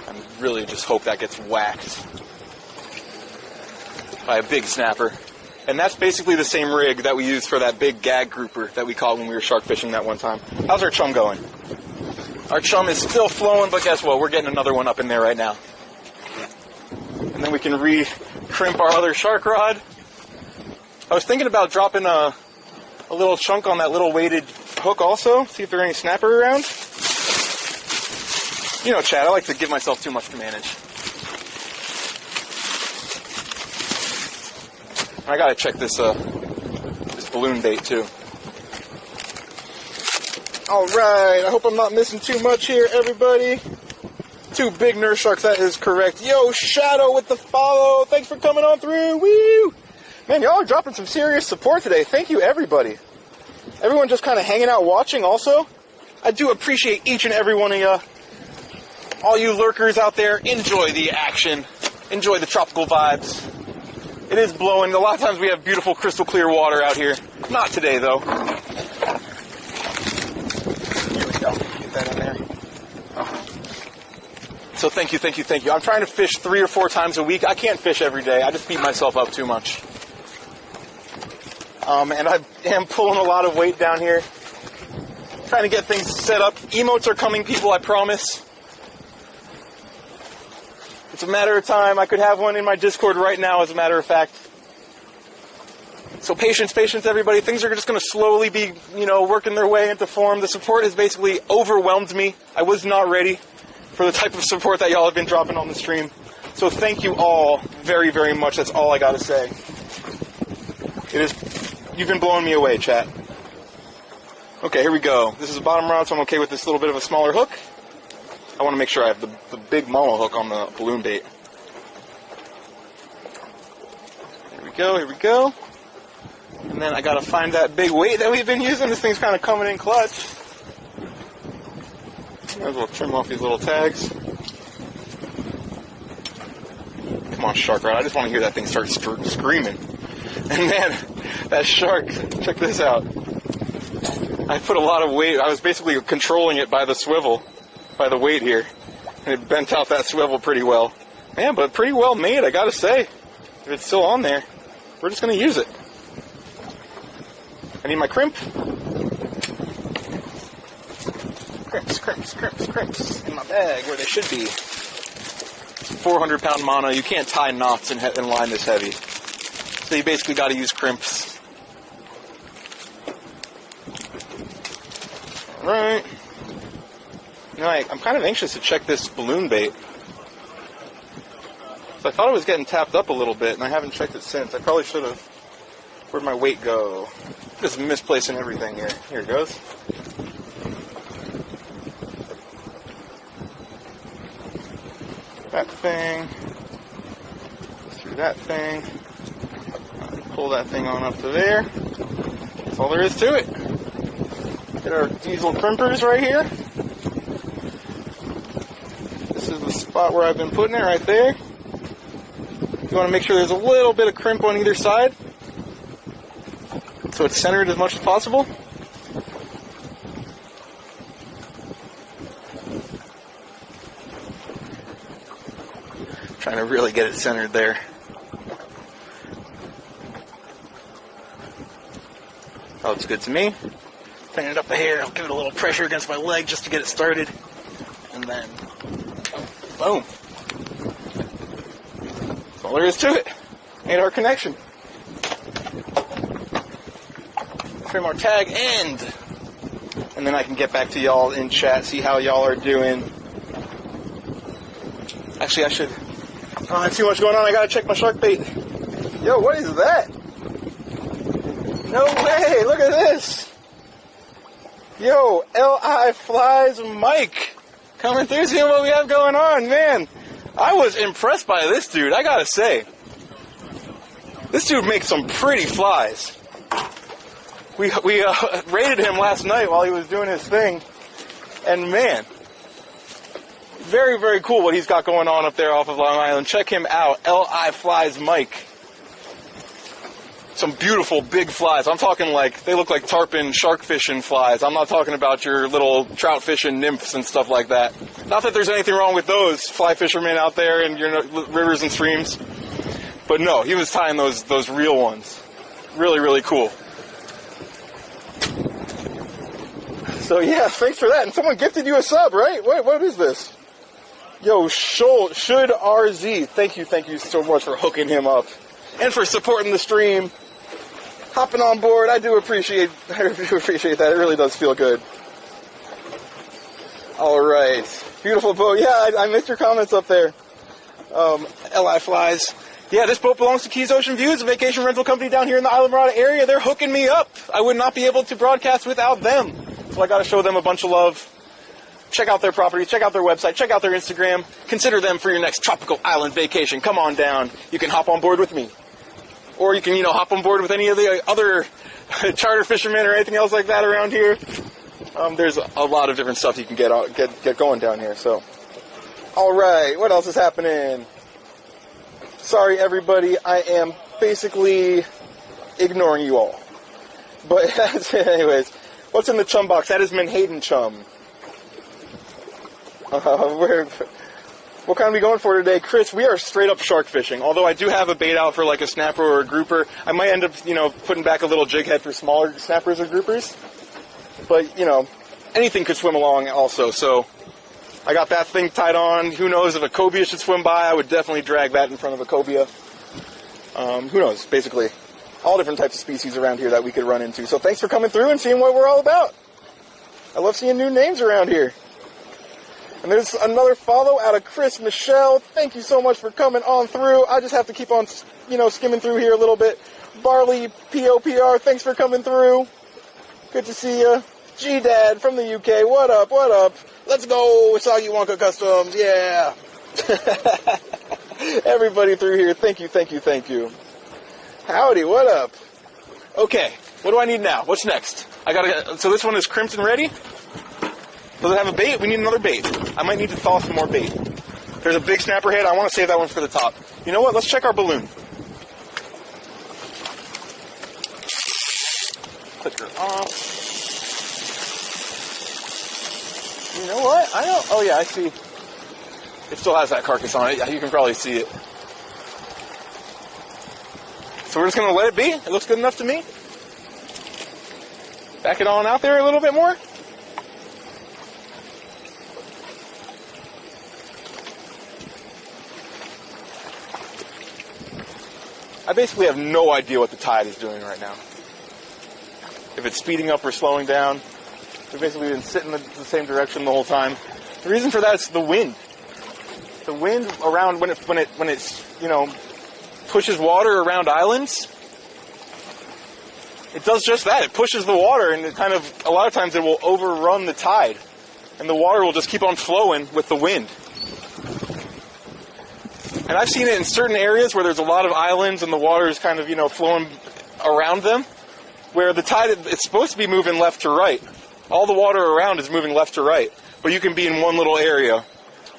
A: I really just hope that gets whacked by a big snapper. And that's basically the same rig that we used for that big gag grouper that we caught when we were shark fishing that one time. How's our chum going? Our chum is still flowing, but guess what? We're getting another one up in there right now. And then we can re-crimp our other shark rod. I was thinking about dropping a little chunk on that little weighted hook also, see if there are any snapper around. You know, Chad, I like to give myself too much to manage. I gotta check this balloon bait too. Alright, I hope I'm not missing too much here, everybody. 2 big nurse sharks, that is correct. Yo, Shadow with the follow. Thanks for coming on through. Woo! Man, y'all are dropping some serious support today. Thank you, everybody. Everyone just kind of hanging out watching also. I do appreciate each and every one of you. All you lurkers out there, enjoy the action. Enjoy the tropical vibes. It is blowing. A lot of times we have beautiful crystal clear water out here. Not today, though. Here we go. Get that in there. Oh. So thank you, thank you, thank you. I'm trying to fish 3 or 4 times a week. I can't fish every day. I just beat myself up too much. And I am pulling a lot of weight down here. Trying to get things set up. Emotes are coming, people, I promise. It's a matter of time. I could have one in my Discord right now, as a matter of fact. So patience, patience, everybody. Things are just going to slowly be, working their way into form. The support has basically overwhelmed me. I was not ready for the type of support that y'all have been dropping on the stream. So thank you all very, very much. That's all I got to say. You've been blowing me away, chat. Okay, here we go. This is a bottom rod, so I'm okay with this little bit of a smaller hook. I want to make sure I have the big mono hook on the balloon bait. Here we go, here we go. And then I gotta find that big weight that we've been using. This thing's kind of coming in clutch. Might as well trim off these little tags. Come on, shark rod. I just want to hear that thing start screaming. And man, that shark, check this out. I put a lot of weight. I was basically controlling it by the swivel, by the weight here. And it bent out that swivel pretty well. Man, but pretty well made, I gotta say. If it's still on there, we're just gonna use it. I need my crimp. Crimps, crimps, crimps, crimps in my bag where they should be. 400-pound mono. You can't tie knots and line this heavy. So you basically got to use crimps. Alright. I'm kind of anxious to check this balloon bait. So I thought it was getting tapped up a little bit, and I haven't checked it since. I probably should have. Where'd my weight go? Just misplacing everything here. Here it goes. That thing. Through that thing. Pull that thing on up to there. That's all there is to it. Get our diesel crimpers right here. This is the spot where I've been putting it, right there. You want to make sure there's a little bit of crimp on either side, so it's centered as much as possible. Trying to really get it centered there. That looks good to me. Bring it up a hair. I'll give it a little pressure against my leg just to get it started. And then, boom. That's all there is to it. Made our connection. Trim our tag end. And then I can get back to y'all in chat, see how y'all are doing. Actually, I should... Oh, I have too much going on. I gotta check my shark bait. Yo, what is that? No way! Look at this! Yo, L.I. Flies Mike coming through, seeing what we have going on, man. I was impressed by this dude, I gotta say. This dude makes some pretty flies. We raided him last night while he was doing his thing, and man, very, very cool what he's got going on up there off of Long Island. Check him out, L.I. Flies Mike. Some beautiful big flies. I'm talking like, they look like tarpon shark fishing flies. I'm not talking about your little trout fishing nymphs and stuff like that. Not that there's anything wrong with those fly fishermen out there in your rivers and streams. But no, he was tying those real ones. Really, really cool. So yeah, thanks for that. And someone gifted you a sub, right? What is this? Yo, Should RZ. Thank you so much for hooking him up. And for supporting the stream. Hopping on board. I do appreciate that. It really does feel good. Alright. Beautiful boat. Yeah, I missed your comments up there. L.I. Flies. Yeah, this boat belongs to Keys Ocean Views, a vacation rental company down here in the Islamorada area. They're hooking me up. I would not be able to broadcast without them. So I got to show them a bunch of love. Check out their properties, check out their website, check out their Instagram. Consider them for your next tropical island vacation. Come on down. You can hop on board with me. Or you can, hop on board with any of the other charter fishermen or anything else like that around here. There's a lot of different stuff you can get going down here. So, all right, what else is happening? Sorry, everybody, I am basically ignoring you all. But anyways, what's in the chum box? That is Menhaden chum. What kind are we going for today? Chris, we are straight up shark fishing. Although I do have a bait out for like a snapper or a grouper. I might end up, putting back a little jig head for smaller snappers or groupers. But, anything could swim along also. So I got that thing tied on. Who knows if a cobia should swim by? I would definitely drag that in front of a cobia. Who knows? Basically, all different types of species around here that we could run into. So thanks for coming through and seeing what we're all about. I love seeing new names around here. And there's another follow out of Chris Michelle. Thank you so much for coming on through. I just have to keep on, skimming through here a little bit. Barley POPR, thanks for coming through. Good to see you. G-Dad from the UK, what up, what up? Let's go, Soggy Wonka Customs, yeah. Everybody through here, thank you. Howdy, what up? Okay, what do I need now? What's next? So this one is crimped and ready. Does it have a bait? We need another bait. I might need to thaw some more bait. There's a big snapper head. I want to save that one for the top. You know what? Let's check our balloon. Click her off. You know what? Oh yeah, I see. It still has that carcass on it. You can probably see it. So we're just going to let it be. It looks good enough to me. Back it on out there a little bit more. I basically have no idea what the tide is doing right now. If it's speeding up or slowing down. We've basically been sitting the same direction the whole time. The reason for that is the wind. The wind around when it's pushes water around islands. It does just that. It pushes the water, and a lot of times it will overrun the tide, and the water will just keep on flowing with the wind. And I've seen it in certain areas where there's a lot of islands and the water is kind of, flowing around them, where the tide, it's supposed to be moving left to right. All the water around is moving left to right. But you can be in one little area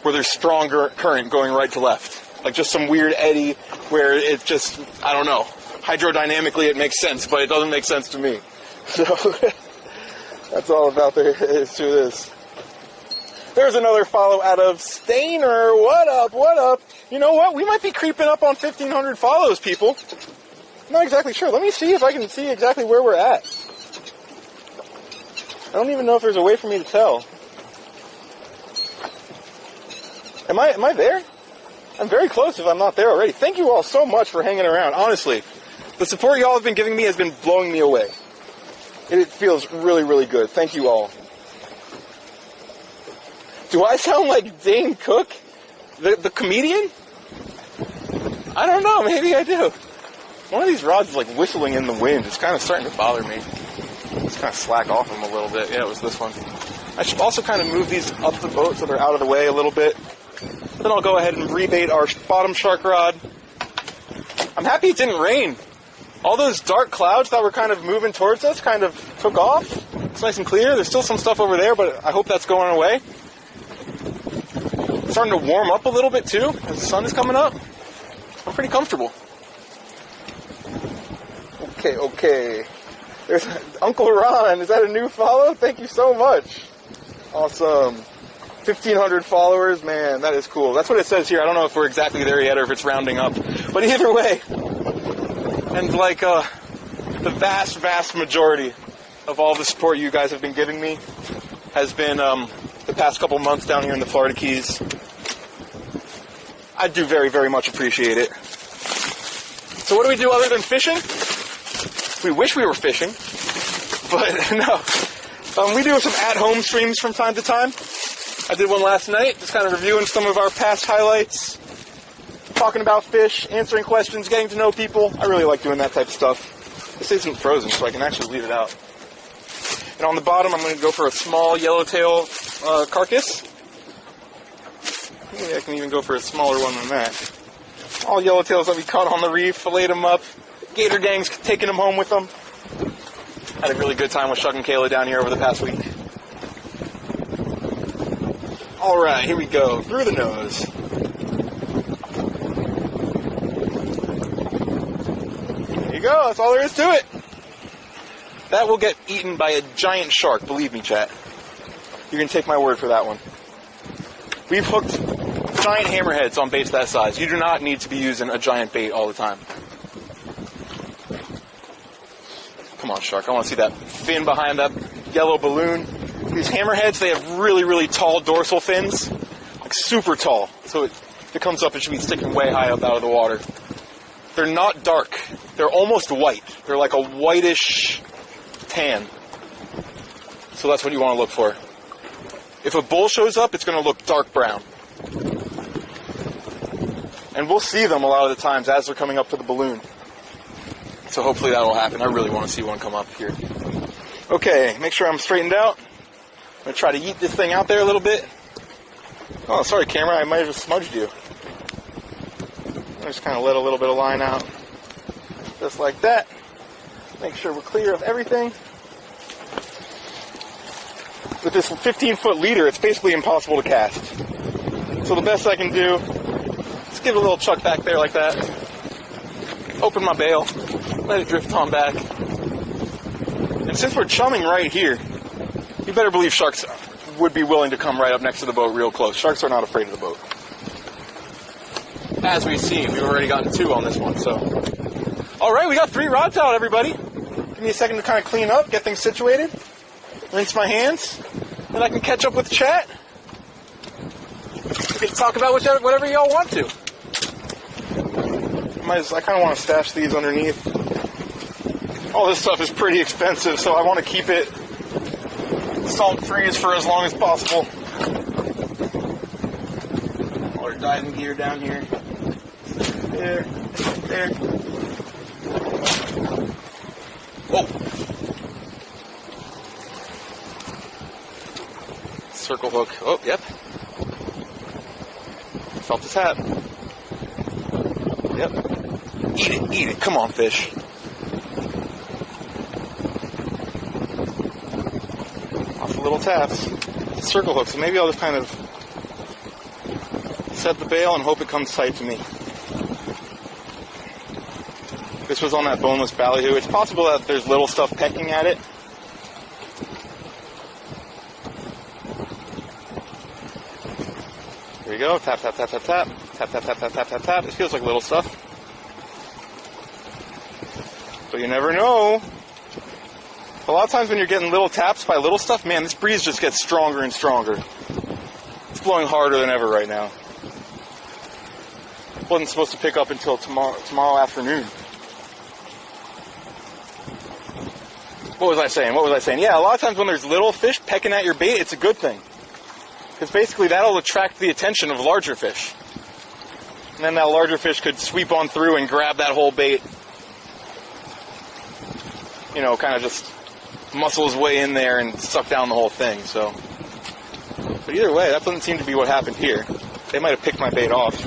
A: where there's stronger current going right to left. Like just some weird eddy where it just, I don't know. Hydrodynamically it makes sense, but it doesn't make sense to me. So, that's all about there is to this. There's another follow out of Stainer. What up, what up? You know what? We might be creeping up on 1,500 follows, people. I'm not exactly sure. Let me see if I can see exactly where we're at. I don't even know if there's a way for me to tell. Am I there? I'm very close if I'm not there already. Thank you all so much for hanging around. Honestly, the support y'all have been giving me has been blowing me away. It feels really, really good. Thank you all. Do I sound like Dane Cook, the comedian? I don't know. Maybe I do. One of these rods is like whistling in the wind. It's kind of starting to bother me. Let's kind of slack off them a little bit. Yeah, it was this one. I should also kind of move these up the boat so they're out of the way a little bit. Then I'll go ahead and rebait our bottom shark rod. I'm happy it didn't rain All those dark clouds that were kind of moving towards us kind of took off. It's nice and clear. There's still some stuff over there, but I hope that's going away. It's starting to warm up a little bit too as the sun is coming up. I'm pretty comfortable. Okay. There's Uncle Ron. Is that a new follow? Thank you so much. Awesome. 1,500 followers. Man, that is cool. That's what it says here. I don't know if we're exactly there yet or if it's rounding up. But either way, and like the vast majority of all the support you guys have been giving me has been the past couple months down here in the Florida Keys. I do very, very much appreciate it. So what do we do other than fishing? We wish we were fishing, but no. We do some at-home streams from time to time. I did one last night, just kind of reviewing some of our past highlights, talking about fish, answering questions, getting to know people. I really like doing that type of stuff. This isn't frozen, so I can actually leave it out. And on the bottom, I'm going to go for a small yellowtail carcass. Maybe I can even go for a smaller one than that. All yellowtails that we caught on the reef, filleted them up. Gator gang's taking them home with them. Had a really good time with Chuck and Kayla down here over the past week. Alright, here we go. Through the nose. There you go. That's all there is to it. That will get eaten by a giant shark. Believe me, chat. You can take my word for that one. We've hooked giant hammerheads on baits that size. You do not need to be using a giant bait all the time. Come on, shark. I want to see that fin behind that yellow balloon. These hammerheads, they have really, really tall dorsal fins. Like super tall. So if it comes up, it should be sticking way high up out of the water. They're not dark. They're almost white. They're like a whitish tan. So that's what you want to look for. If a bull shows up, it's going to look dark brown. And we'll see them a lot of the times as they're coming up to the balloon. So hopefully that'll happen. I really want to see one come up here. Okay, make sure I'm straightened out. I'm going to try to yeet this thing out there a little bit. Oh, sorry, camera. I might have just smudged you. I just kind of let a little bit of line out. Just like that. Make sure we're clear of everything. With this 15-foot leader, it's basically impossible to cast. So the best I can do is give it a little chuck back there like that. Open my bail. Let it drift on back. And since we're chumming right here, you better believe sharks would be willing to come right up next to the boat real close. Sharks are not afraid of the boat. As we've seen, we've already gotten 2 on this one, so. Alright, we got 3 rods out, everybody. Give me a second to kind of clean up, get things situated. Rinse my hands. Then I can catch up with the chat. We can talk about whatever y'all want to. I kind of want to stash these underneath. All this stuff is pretty expensive, so I want to keep it salt-free for as long as possible. All our diving gear down here. There. Whoa. Circle hook. Oh, yep. Felt the tap. Yep. Eat it. Come on, fish. Lots of little taps. Circle hooks. So maybe I'll just kind of set the bail and hope it comes tight to me. This was on that boneless ballyhoo. It's possible that there's little stuff pecking at it. There you go. Tap, tap, tap, tap, tap. Tap, tap, tap, tap, tap, tap, tap. It feels like little stuff. But you never know. A lot of times when you're getting little taps by little stuff, man, this breeze just gets stronger and stronger. It's blowing harder than ever right now. It wasn't supposed to pick up until tomorrow afternoon. What was I saying? Yeah, a lot of times when there's little fish pecking at your bait, it's a good thing. Because basically that'll attract the attention of larger fish. And then that larger fish could sweep on through and grab that whole bait. You know, kind of just muscle his way in there and suck down the whole thing, so. But either way, that doesn't seem to be what happened here. They might have picked my bait off.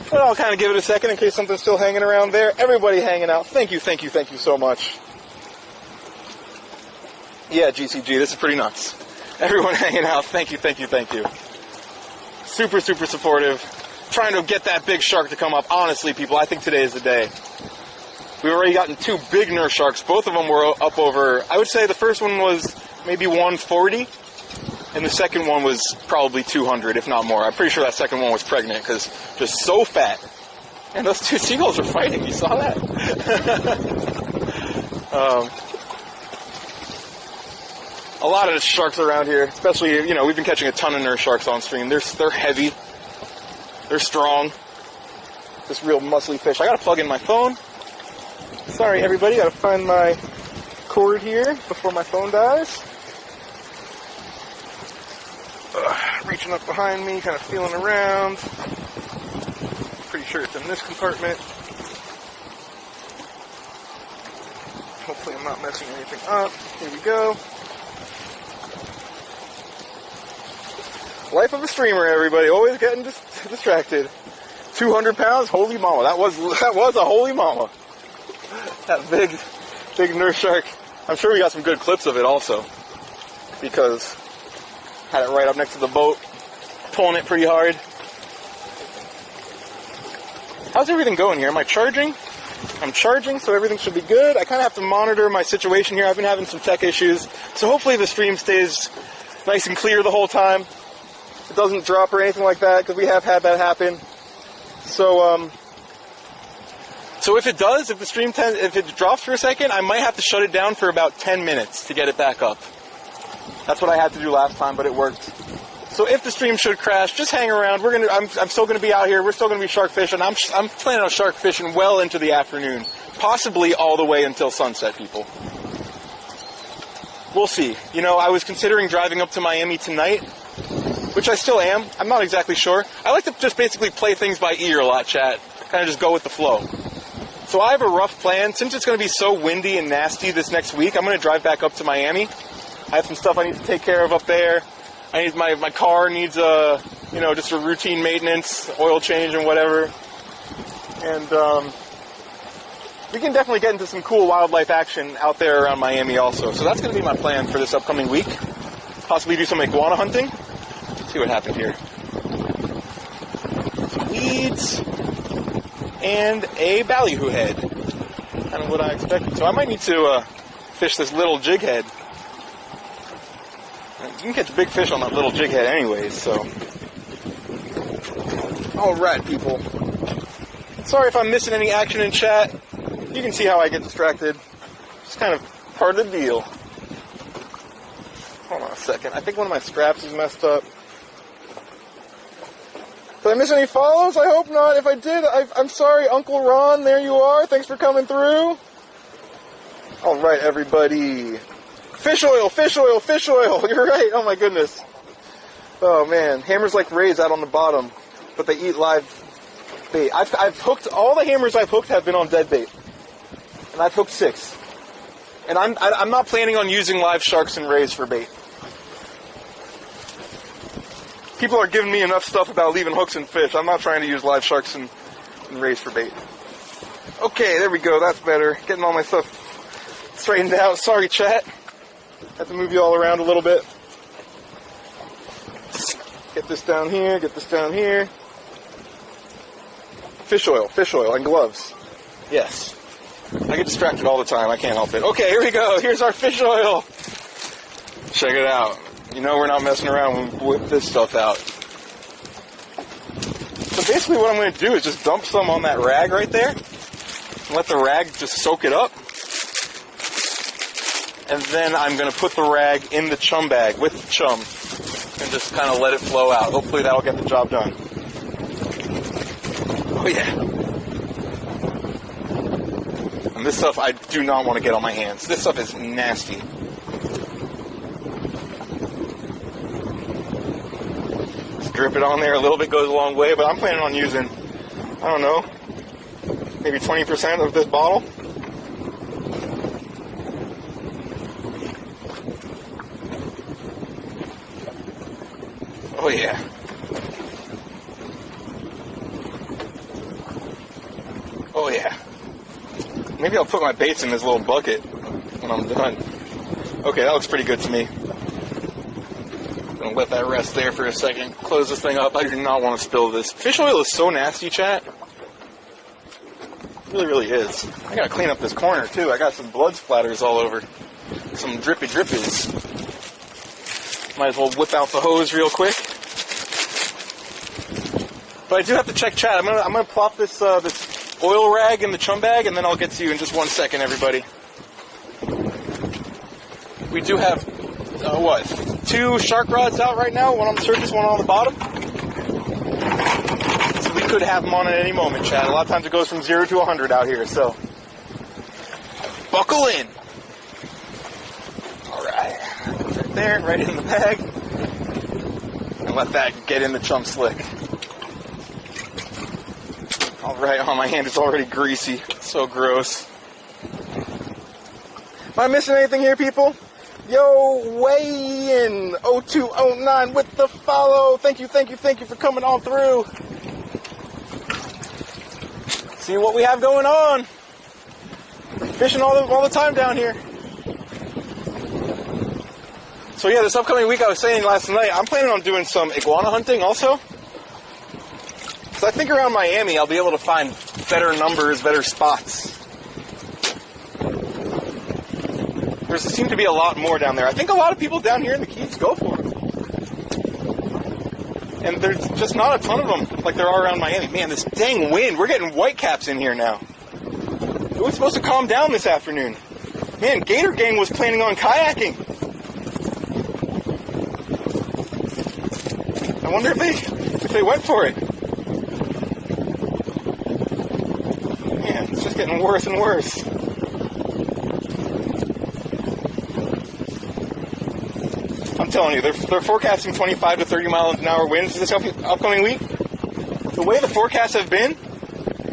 A: But I'll kind of give it a second in case something's still hanging around there. Everybody hanging out. Thank you so much. Yeah, GCG, this is pretty nuts. Everyone hanging out. Thank you. Super supportive. Trying to get that big shark to come up. Honestly, people, I think today is the day. We've already gotten 2 big nurse sharks. Both of them were up over, I would say the first one was maybe 140, and the second one was probably 200, if not more. I'm pretty sure that second one was pregnant, because just so fat. And those 2 seagulls are fighting. You saw that? A lot of the sharks around here, especially, we've been catching a ton of nurse sharks on stream. They're heavy. They're strong. Just real muscly fish. I gotta plug in my phone. Sorry, everybody. Gotta find my cord here before my phone dies. Reaching up behind me, kind of feeling around. Pretty sure it's in this compartment. Hopefully I'm not messing anything up. Here we go. Life of a streamer, everybody. Always getting distracted. 200 pounds? Holy mama. That was a holy mama. That big nurse shark. I'm sure we got some good clips of it also. Because had it right up next to the boat. Pulling it pretty hard. How's everything going here? Am I charging? I'm charging, so everything should be good. I kind of have to monitor my situation here. I've been having some tech issues. So hopefully the stream stays nice and clear the whole time. It doesn't drop or anything like that, because we have had that happen. So if it does, if the stream if it drops for a second, I might have to shut it down for about 10 minutes to get it back up. That's what I had to do last time, but it worked. So if the stream should crash, just hang around. I'm still gonna be out here. We're still gonna be shark fishing. I'm planning on shark fishing well into the afternoon, possibly all the way until sunset, people. We'll see. I was considering driving up to Miami tonight, which I still am. I'm not exactly sure. I like to just basically play things by ear a lot, chat. Kind of just go with the flow. So I have a rough plan. Since it's going to be so windy and nasty this next week, I'm going to drive back up to Miami. I have some stuff I need to take care of up there. I need my car needs just a routine maintenance, oil change and whatever. And we can definitely get into some cool wildlife action out there around Miami also. So that's going to be my plan for this upcoming week. Possibly do some iguana hunting. See what happened here. Some weeds and a ballyhoo head. Kind of what I expected. So I might need to fish this little jig head. You can catch big fish on that little jig head anyways, so. Alright, people. Sorry if I'm missing any action in chat. You can see how I get distracted. It's kind of part of the deal. Hold on a second. I think one of my straps is messed up. Did I miss any follows? I hope not. If I did, I'm sorry. Uncle Ron, there you are. Thanks for coming through. All right, everybody. Fish oil, fish oil, fish oil. You're right. Oh, my goodness. Oh, man. Hammers like Ray's out on the bottom, but they eat live bait. I've hooked, all the hammers I've hooked have been on dead bait. And I've hooked 6. And I'm not planning on using live sharks and rays for bait. People are giving me enough stuff about leaving hooks and fish. I'm not trying to use live sharks and rays for bait. Okay, there we go. That's better. Getting all my stuff straightened out. Sorry, chat. Have to move you all around a little bit. Get this down here. Get this down here. Fish oil, and gloves. Yes. I get distracted all the time. I can't help it. Okay, here we go. Here's our fish oil. Check it out. You know we're not messing around when we whip this stuff out. So basically what I'm going to do is just dump some on that rag right there. And let the rag just soak it up. And then I'm going to put the rag in the chum bag with the chum. And just kind of let it flow out. Hopefully that'll get the job done. Oh yeah. And this stuff I do not want to get on my hands. This stuff is nasty. Drip it on there a little bit goes a long way, but I'm planning on using, I don't know, maybe 20% of this bottle. Oh yeah. Maybe I'll put my baits in this little bucket when I'm done. Okay, that looks pretty good to me. Gonna let that rest there for a second. Close this thing up. I do not want to spill this. Fish oil is so nasty, chat. It really, really is. I gotta clean up this corner too. I got some blood splatters all over. Some drippy drippies. Might as well whip out the hose real quick. But I do have to check chat. I'm gonna plop this this oil rag in the chum bag, and then I'll get to you in just 1 second, everybody. We do have what? 2 shark rods out right now. One on the surface, one on the bottom. So we could have them on at any moment, chat. A lot of times it goes from 0 to 100 out here. So buckle in. All right, right there, right in the bag, and let that get in the chum slick. Alright, oh, my hand is already greasy. So gross. Am I missing anything here, people? Yo, weigh in 0209 with the follow. Thank you for coming on through. See what we have going on. Fishing all the time down here. So yeah, this upcoming week, I was saying last night, I'm planning on doing some iguana hunting also. So I think around Miami, I'll be able to find better numbers, better spots. There seem to be a lot more down there. I think a lot of people down here in the Keys go for them. And there's just not a ton of them like there are around Miami. Man, this dang wind. We're getting whitecaps in here now. It was supposed to calm down this afternoon. Man, Gator Gang was planning on kayaking. I wonder if they went for it. It's just getting worse and worse. I'm telling you, they're forecasting 25 to 30 mile an hour winds this upcoming week. The way the forecasts have been,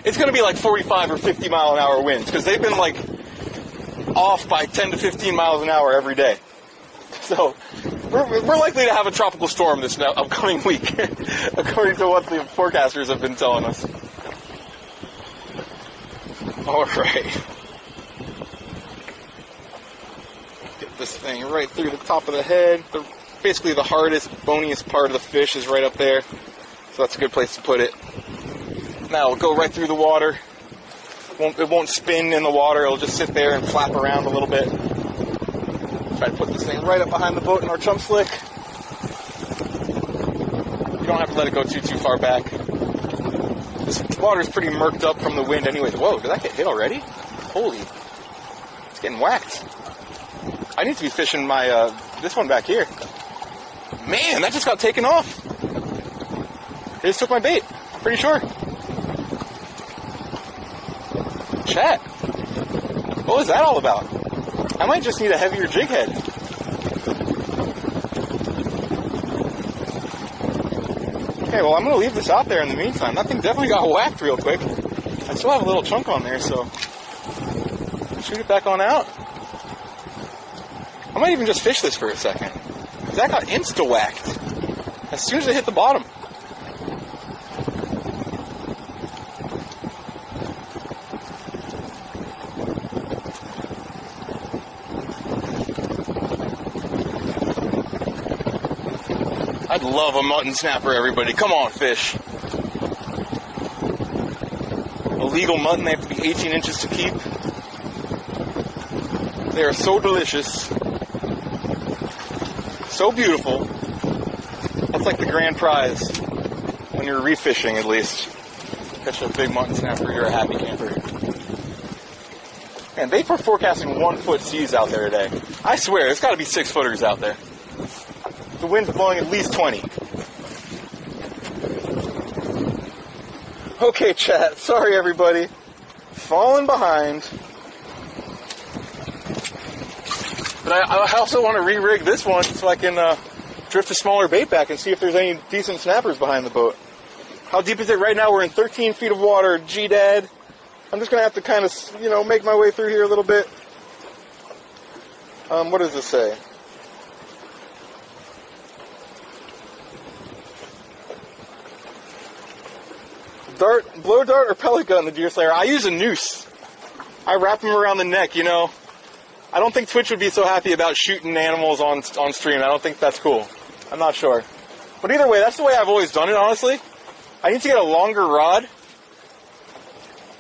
A: it's going to be like 45 or 50 mile an hour winds, because they've been like off by 10 to 15 miles an hour every day. So we're likely to have a tropical storm this upcoming week, according to what the forecasters have been telling us. Alright. Get this thing right through the top of the head. Basically the hardest, boniest part of the fish is right up there. So that's a good place to put it. Now we'll go right through the water. It won't spin in the water. It'll just sit there and flap around a little bit. Try to put this thing right up behind the boat in our chum slick. You don't have to let it go too far back. This water's pretty murked up from the wind anyways. Whoa, did that get hit already? Holy. It's getting whacked. I need to be fishing my, this one back here. Man, that just got taken off. They just took my bait. Pretty sure. Chat. What was that all about? I might just need a heavier jig head. Okay, well, I'm going to leave this out there in the meantime. That thing definitely got whacked real quick. I still have a little chunk on there, so shoot it back on out. I might even just fish this for a second. That got insta-whacked as soon as it hit the bottom. I'd love a mutton snapper, everybody. Come on, fish. A legal mutton, they have to be 18 inches to keep. They are so delicious. So beautiful. That's like the grand prize when you're refishing, at least. Catch a big mutton snapper, you're a happy camper. And they were forecasting 1 foot seas out there today. I swear, it's got to be 6 footers out there. The wind's blowing at least 20. Okay, chat. Sorry, everybody. Falling behind. But I also want to re-rig this one so I can drift a smaller bait back and see if there's any decent snappers behind the boat. How deep is it right now? We're in 13 feet of water. G-Dad. I'm just going to have to kind of, make my way through here a little bit. What does this say? Blow dart or pellet gun, the Deer Slayer? I use a noose. I wrap them around the neck, you know. I don't think Twitch would be so happy about shooting animals on stream. I don't think that's cool. I'm not sure. But either way, that's the way I've always done it, honestly. I need to get a longer rod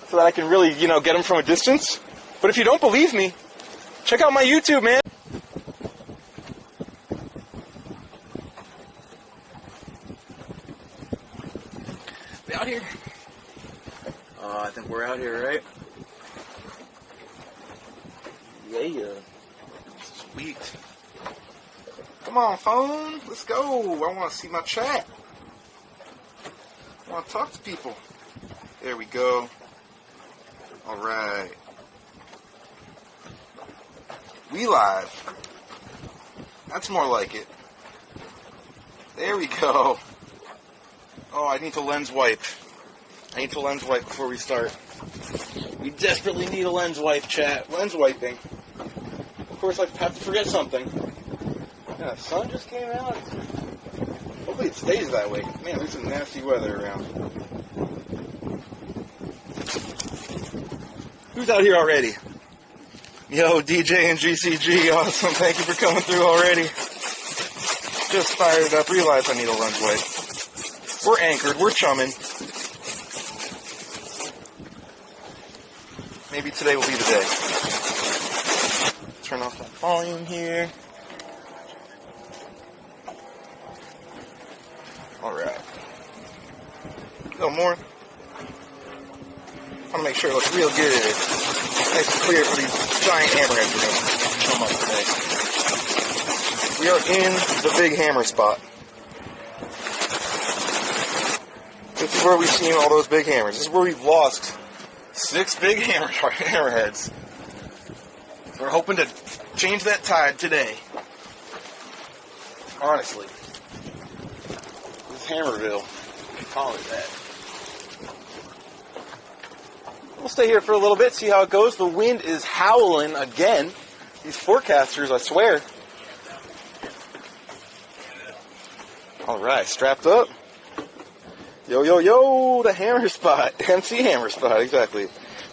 A: so that I can really, you know, get them from a distance. But if you don't believe me, check out my YouTube, man. We out here? I think we're out here, right? Yeah. Sweet. Come on, phone. Let's go. I want to see my chat. I want to talk to people. There we go. All right. We live. That's more like it. There we go. Oh, I need to lens wipe. I need to lens wipe before we start. We desperately need a lens wipe, chat. Lens wiping. Of course, I have to forget something. Yeah, the sun just came out. Hopefully it stays that way. Man, there's some nasty weather around. Who's out here already? Yo, DJ and GCG, awesome. Thank you for coming through already. Just fired up. Realized I need a lens wipe. We're anchored. We're chumming. Maybe today will be the day. Turn off that volume here. Alright. A little more. I want to make sure it looks real good. Nice and clear for these giant hammerheads we're going to come up today. We are in the big hammer spot. This is where we've seen all those big hammers. This is where we've lost 6 big hammerheads. We're hoping to change that tide today. Honestly. This is Hammerville. Call it that. We'll stay here for a little bit, see how it goes. The wind is howling again. These forecasters, I swear. Alright, strapped up. Yo, yo, yo, the hammer spot. MC hammer spot, exactly.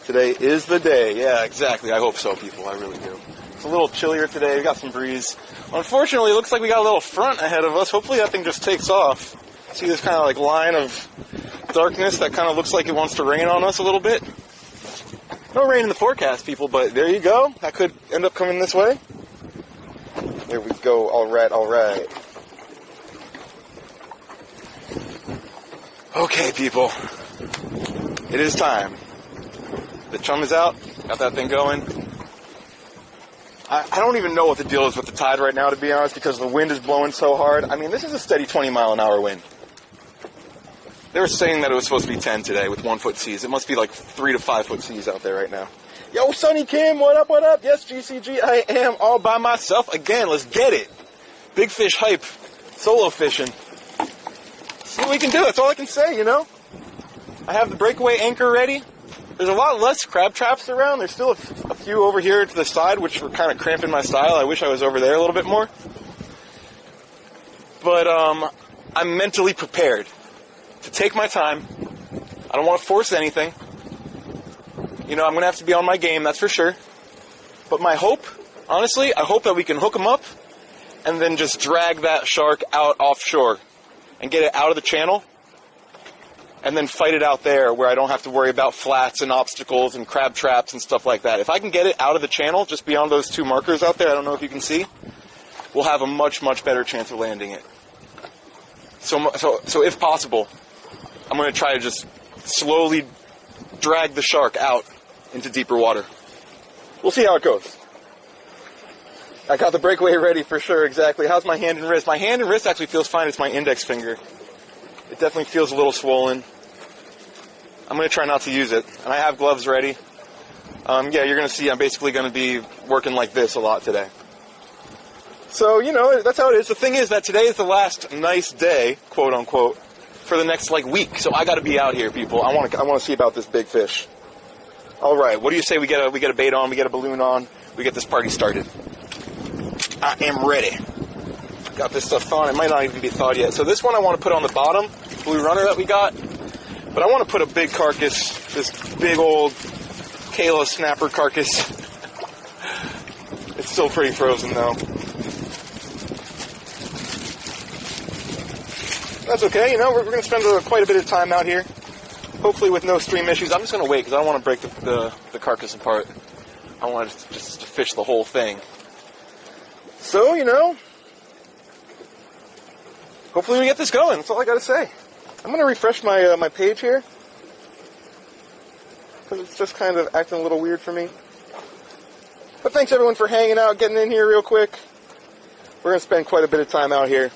A: Today is the day. Yeah, exactly. I hope so, people. I really do. It's a little chillier today. We got some breeze. Unfortunately, it looks like we got a little front ahead of us. Hopefully that thing just takes off. See this kind of like line of darkness that kind of looks like it wants to rain on us a little bit? No rain in the forecast, people, but there you go. That could end up coming this way. There we go. All right, all right. Okay, people. It is time. The chum is out. Got that thing going. I don't even know what the deal is with the tide right now, to be honest, because the wind is blowing so hard. I mean, this is a steady 20-mile-an-hour wind. They were saying that it was supposed to be 10 today with 1-foot seas. It must be like 3 to 5-foot seas out there right now. Yo, Sonny Kim, what up, what up? Yes, GCG, I am all by myself again. Let's get it. Big fish hype. Solo fishing. See what we can do. That's all I can say, you know? I have the breakaway anchor ready. There's a lot less crab traps around. There's still a few over here to the side, which were kind of cramping my style. I wish I was over there a little bit more. But I'm mentally prepared to take my time. I don't want to force anything. You know, I'm going to have to be on my game, that's for sure. But my hope, honestly, I hope that we can hook them up and then just drag that shark out offshore and get it out of the channel and then fight it out there where I don't have to worry about flats and obstacles and crab traps and stuff like that. If I can get it out of the channel, just beyond those 2 markers out there, I don't know if you can see, we'll have a much, much better chance of landing it. So if possible, I'm going to try to just slowly drag the shark out into deeper water. We'll see how it goes. I got the breakaway ready for sure, exactly. How's my hand and wrist? My hand and wrist actually feels fine. It's my index finger. It definitely feels a little swollen. I'm going to try not to use it. And I have gloves ready. Yeah, you're going to see I'm basically going to be working like this a lot today. So, you know, that's how it is. The thing is that today is the last nice day, quote unquote, for the next, like, week. So I got to be out here, people. I want to see about this big fish. All right, what do you say we get a bait on, we get a balloon on, we get this party started? I am ready. Got this stuff thawing. It might not even be thawed yet. So this one I want to put on the bottom, blue runner that we got. But I want to put a big carcass, this big old Kayla snapper carcass. It's still pretty frozen though. That's okay, you know, we're going to spend quite a bit of time out here. Hopefully with no stream issues. I'm just going to wait because I don't want to break the carcass apart. I want to just fish the whole thing. So, you know, hopefully we get this going. That's all I got to say. I'm going to refresh my my page here because it's just kind of acting a little weird for me. But thanks everyone for hanging out, getting in here real quick. We're going to spend quite a bit of time out here.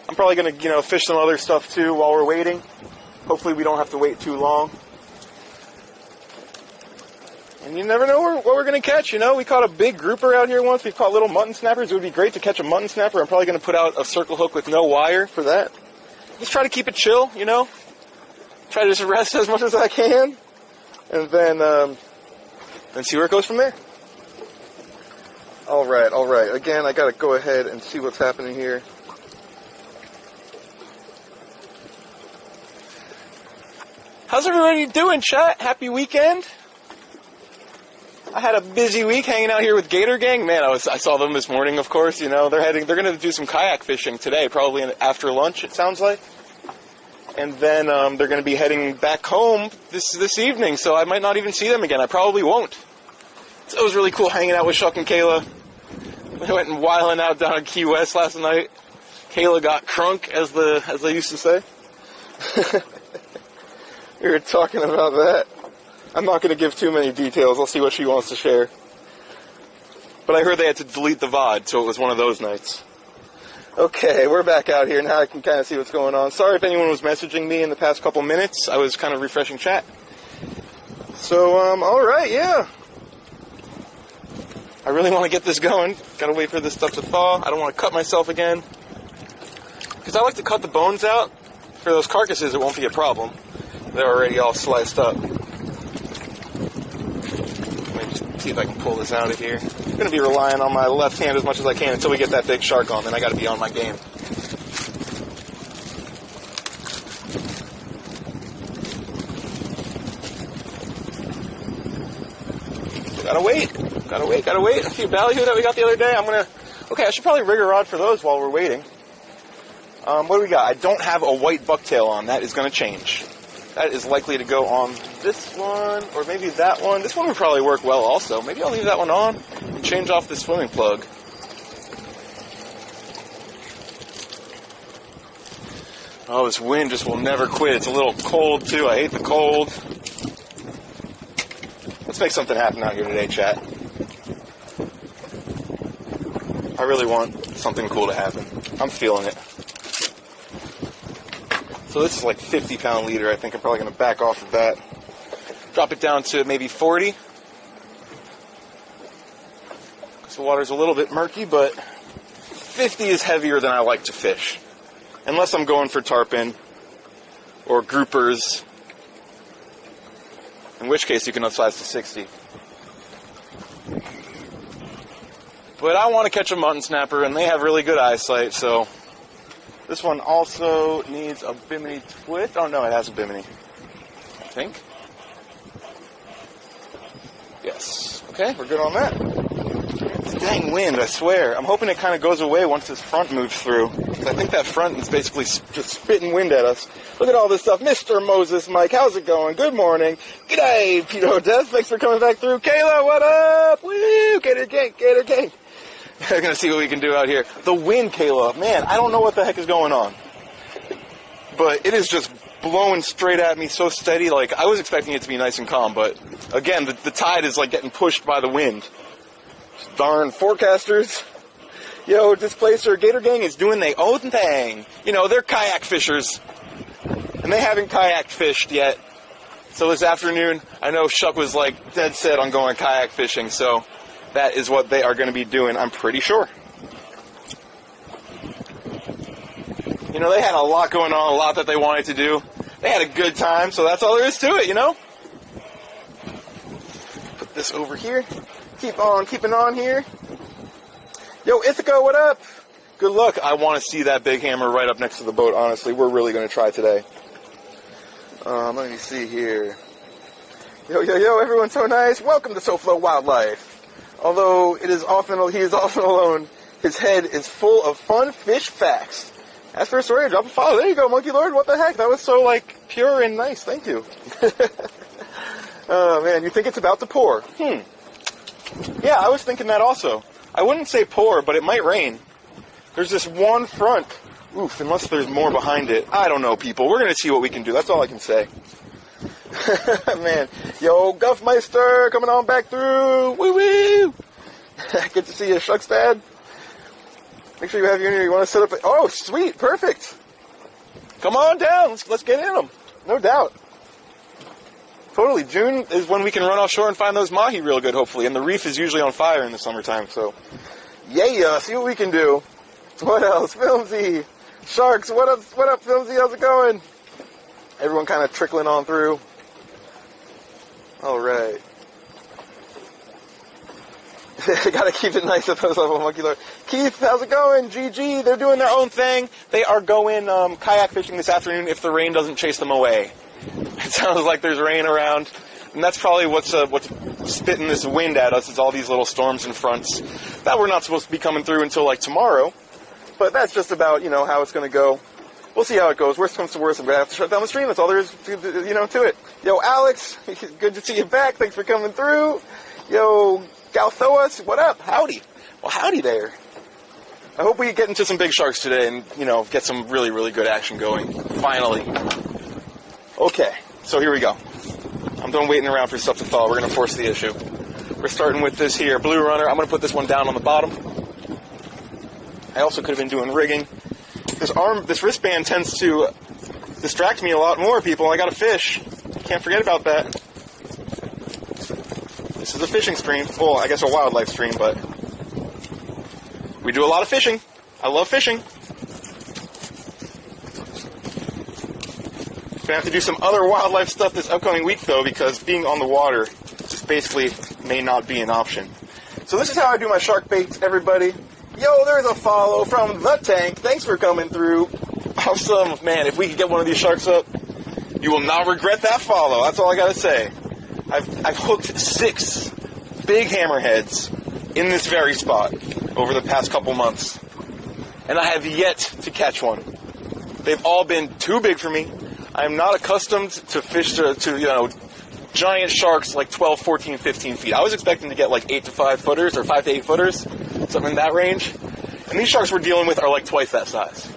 A: I'm probably going to, you know, fish some other stuff too while we're waiting. Hopefully we don't have to wait too long. And you never know what we're going to catch, you know. We caught a big grouper out here once. We've caught little mutton snappers. It would be great to catch a mutton snapper. I'm probably going to put out a circle hook with no wire for that. Just try to keep it chill, you know. Try to just rest as much as I can. And then see where it goes from there. All right. Again, I got to go ahead and see what's happening here. How's everybody doing, chat? Happy weekend. I had a busy week hanging out here with Gator Gang. Man, I saw them this morning, of course. You know, they're going to do some kayak fishing today, probably after lunch, it sounds like. And then they're going to be heading back home this evening, so I might not even see them again. I probably won't. So it was really cool hanging out with Chuck and Kayla. I went and wilding out down in Key West last night. Kayla got crunk, as they used to say. We were talking about that. I'm not going to give too many details. I'll see what she wants to share. But I heard they had to delete the VOD, so it was one of those nights. Okay, we're back out here. Now I can kind of see what's going on. Sorry if anyone was messaging me in the past couple minutes. I was kind of refreshing chat. So, alright, yeah. I really want to get this going. Gotta wait for this stuff to thaw. I don't want to cut myself again. Because I like to cut the bones out. For those carcasses, it won't be a problem. They're already all sliced up. Let me just see if I can pull this out of here. I'm going to be relying on my left hand as much as I can until we get that big shark on. Then I got to be on my game. Gotta wait. A few ballyhoo that we got the other day. Okay, I should probably rig a rod for those while we're waiting. What do we got? I don't have a white bucktail on. That is going to change. That is likely to go on this one, or maybe that one. This one would probably work well also. Maybe I'll leave that one on and change off the swimming plug. Oh, this wind just will never quit. It's a little cold, too. I hate the cold. Let's make something happen out here today, chat. I really want something cool to happen. I'm feeling it. So this is like 50-pound leader. I think I'm probably going to back off of that. Drop it down to maybe 40. Because the water's a little bit murky, but 50 is heavier than I like to fish. Unless I'm going for tarpon or groupers. In which case you can upsize to 60. But I want to catch a mutton snapper, and they have really good eyesight, so... This one also needs a bimini twist. Oh, no, it has a bimini. I think. Yes. Okay, we're good on that. It's a dang wind, I swear. I'm hoping it kind of goes away once this front moves through. I think that front is basically just spitting wind at us. Look at all this stuff. Mr. Moses Mike, how's it going? Good morning. G'day, Peter Death. Thanks for coming back through. Kayla, what up? Woo! Gator Gang, Gator Gang. I'm going to see what we can do out here. The wind, Kayla. Man, I don't know what the heck is going on. But it is just blowing straight at me so steady. Like, I was expecting it to be nice and calm, but again, the tide is like getting pushed by the wind. Darn forecasters. Yo, Displacer, Gator Gang is doing their own thing. You know, they're kayak fishers. And they haven't kayak fished yet. So this afternoon, I know Shuck was like dead set on going kayak fishing, so... That is what they are going to be doing, I'm pretty sure. You know, they had a lot going on, a lot that they wanted to do. They had a good time, so that's all there is to it, you know? Put this over here. Keep on keeping on here. Yo, Ithaca, what up? Good luck. I want to see that big hammer right up next to the boat, honestly. We're really going to try today. Let me see here. Yo, yo, yo, everyone's so nice. Welcome to SoFlo Wildlife. Although he is often alone, his head is full of fun fish facts. As for a story, drop a follow. There you go, Monkey Lord. What the heck? That was so, pure and nice. Thank you. Oh, man, you think it's about to pour. Yeah, I was thinking that also. I wouldn't say pour, but it might rain. There's this one front. Oof, unless there's more behind it. I don't know, people. We're going to see what we can do. That's all I can say. Man. Yo, Guffmeister, coming on back through. Woo-woo! Good to see you, Shucks Dad. Make sure you have your in here. You want to set up oh, sweet. Perfect. Come on down. Let's get in them. No doubt. Totally. June is when we can run offshore and find those mahi real good, hopefully. And the reef is usually on fire in the summertime, so... Yeah, see what we can do. What else? Filmsy. Sharks, what up, Filmsy? How's it going? Everyone kind of trickling on through. All right. Gotta keep it nice at those level, Monkey Lord. Keith, how's it going? GG, they're doing their own thing. They are going kayak fishing this afternoon if the rain doesn't chase them away. It sounds like there's rain around. And that's probably what's spitting this wind at us, is all these little storms and fronts that we're not supposed to be coming through until tomorrow. But that's just about, how it's going to go. We'll see how it goes. Worst comes to worst, I'm going to have to shut down the stream. That's all there is to it. Yo, Alex, good to see you back. Thanks for coming through. Yo, Galthoas, what up? Howdy. Well, howdy there. I hope we get into some big sharks today and, get some really, really good action going. Finally. Okay, so here we go. I'm done waiting around for stuff to thaw. We're going to force the issue. We're starting with this here Blue Runner. I'm going to put this one down on the bottom. I also could have been doing rigging. This wristband tends to distract me a lot more, people. I got to fish. Can't forget about that. This is a fishing stream. Well, I guess a wildlife stream, but we do a lot of fishing. I love fishing. Gonna have to do some other wildlife stuff this upcoming week, though, because being on the water just basically may not be an option. So this is how I do my shark baits, everybody. Yo, there's a follow from The Tank. Thanks for coming through. Awesome. Man, if we could get one of these sharks up, you will not regret that follow. That's all I gotta say. I've hooked 6 big hammerheads in this very spot over the past couple months, and I have yet to catch one. They've all been too big for me. I am not accustomed to fish to giant sharks 12, 14, 15 feet. I was expecting to get 8 to 5 footers or 5 to 8 footers, something in that range. And these sharks we're dealing with are twice that size.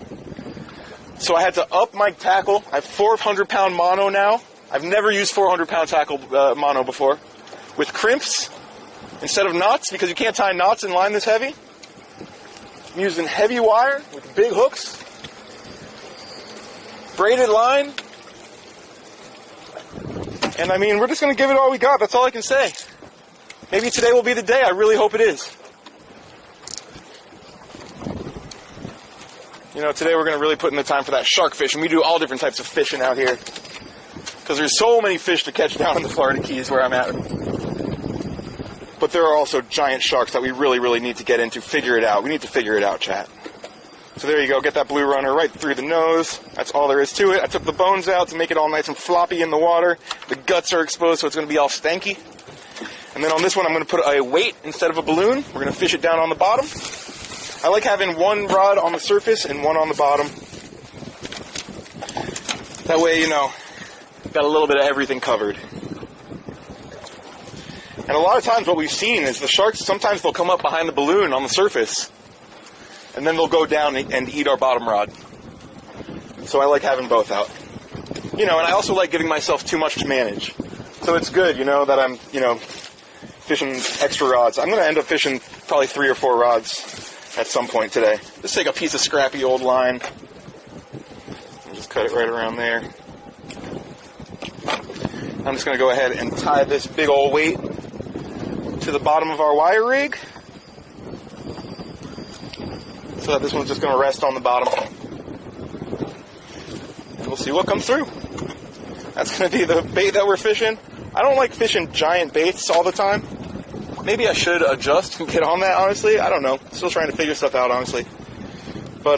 A: So I had to up my tackle. I have 400-pound mono now. I've never used 400-pound tackle mono before. With crimps instead of knots, because you can't tie knots in line this heavy. I'm using heavy wire with big hooks. Braided line. And we're just going to give it all we got. That's all I can say. Maybe today will be the day. I really hope it is. Today we're going to really put in the time for that shark fishing. We do all different types of fishing out here, because there's so many fish to catch down in the Florida Keys where I'm at. But there are also giant sharks that we really, really need to get into. Figure it out. We need to figure it out, chat. So there you go. Get that Blue Runner right through the nose. That's all there is to it. I took the bones out to make it all nice and floppy in the water. The guts are exposed, so it's going to be all stanky. And then on this one, I'm going to put a weight instead of a balloon. We're going to fish it down on the bottom. I like having one rod on the surface and one on the bottom. That way, got a little bit of everything covered. And a lot of times what we've seen is the sharks, sometimes they'll come up behind the balloon on the surface, and then they'll go down and eat our bottom rod. So I like having both out. And I also like giving myself too much to manage. So it's good, that I'm, fishing extra rods. I'm going to end up fishing probably 3 or 4 rods at some point today. Just take a piece of scrappy old line and just cut it right around there. I'm just going to go ahead and tie this big old weight to the bottom of our wire rig, so that this one's just going to rest on the bottom. And we'll see what comes through. That's going to be the bait that we're fishing. I don't like fishing giant baits all the time. Maybe I should adjust and get on that, honestly. I don't know. Still trying to figure stuff out, honestly. But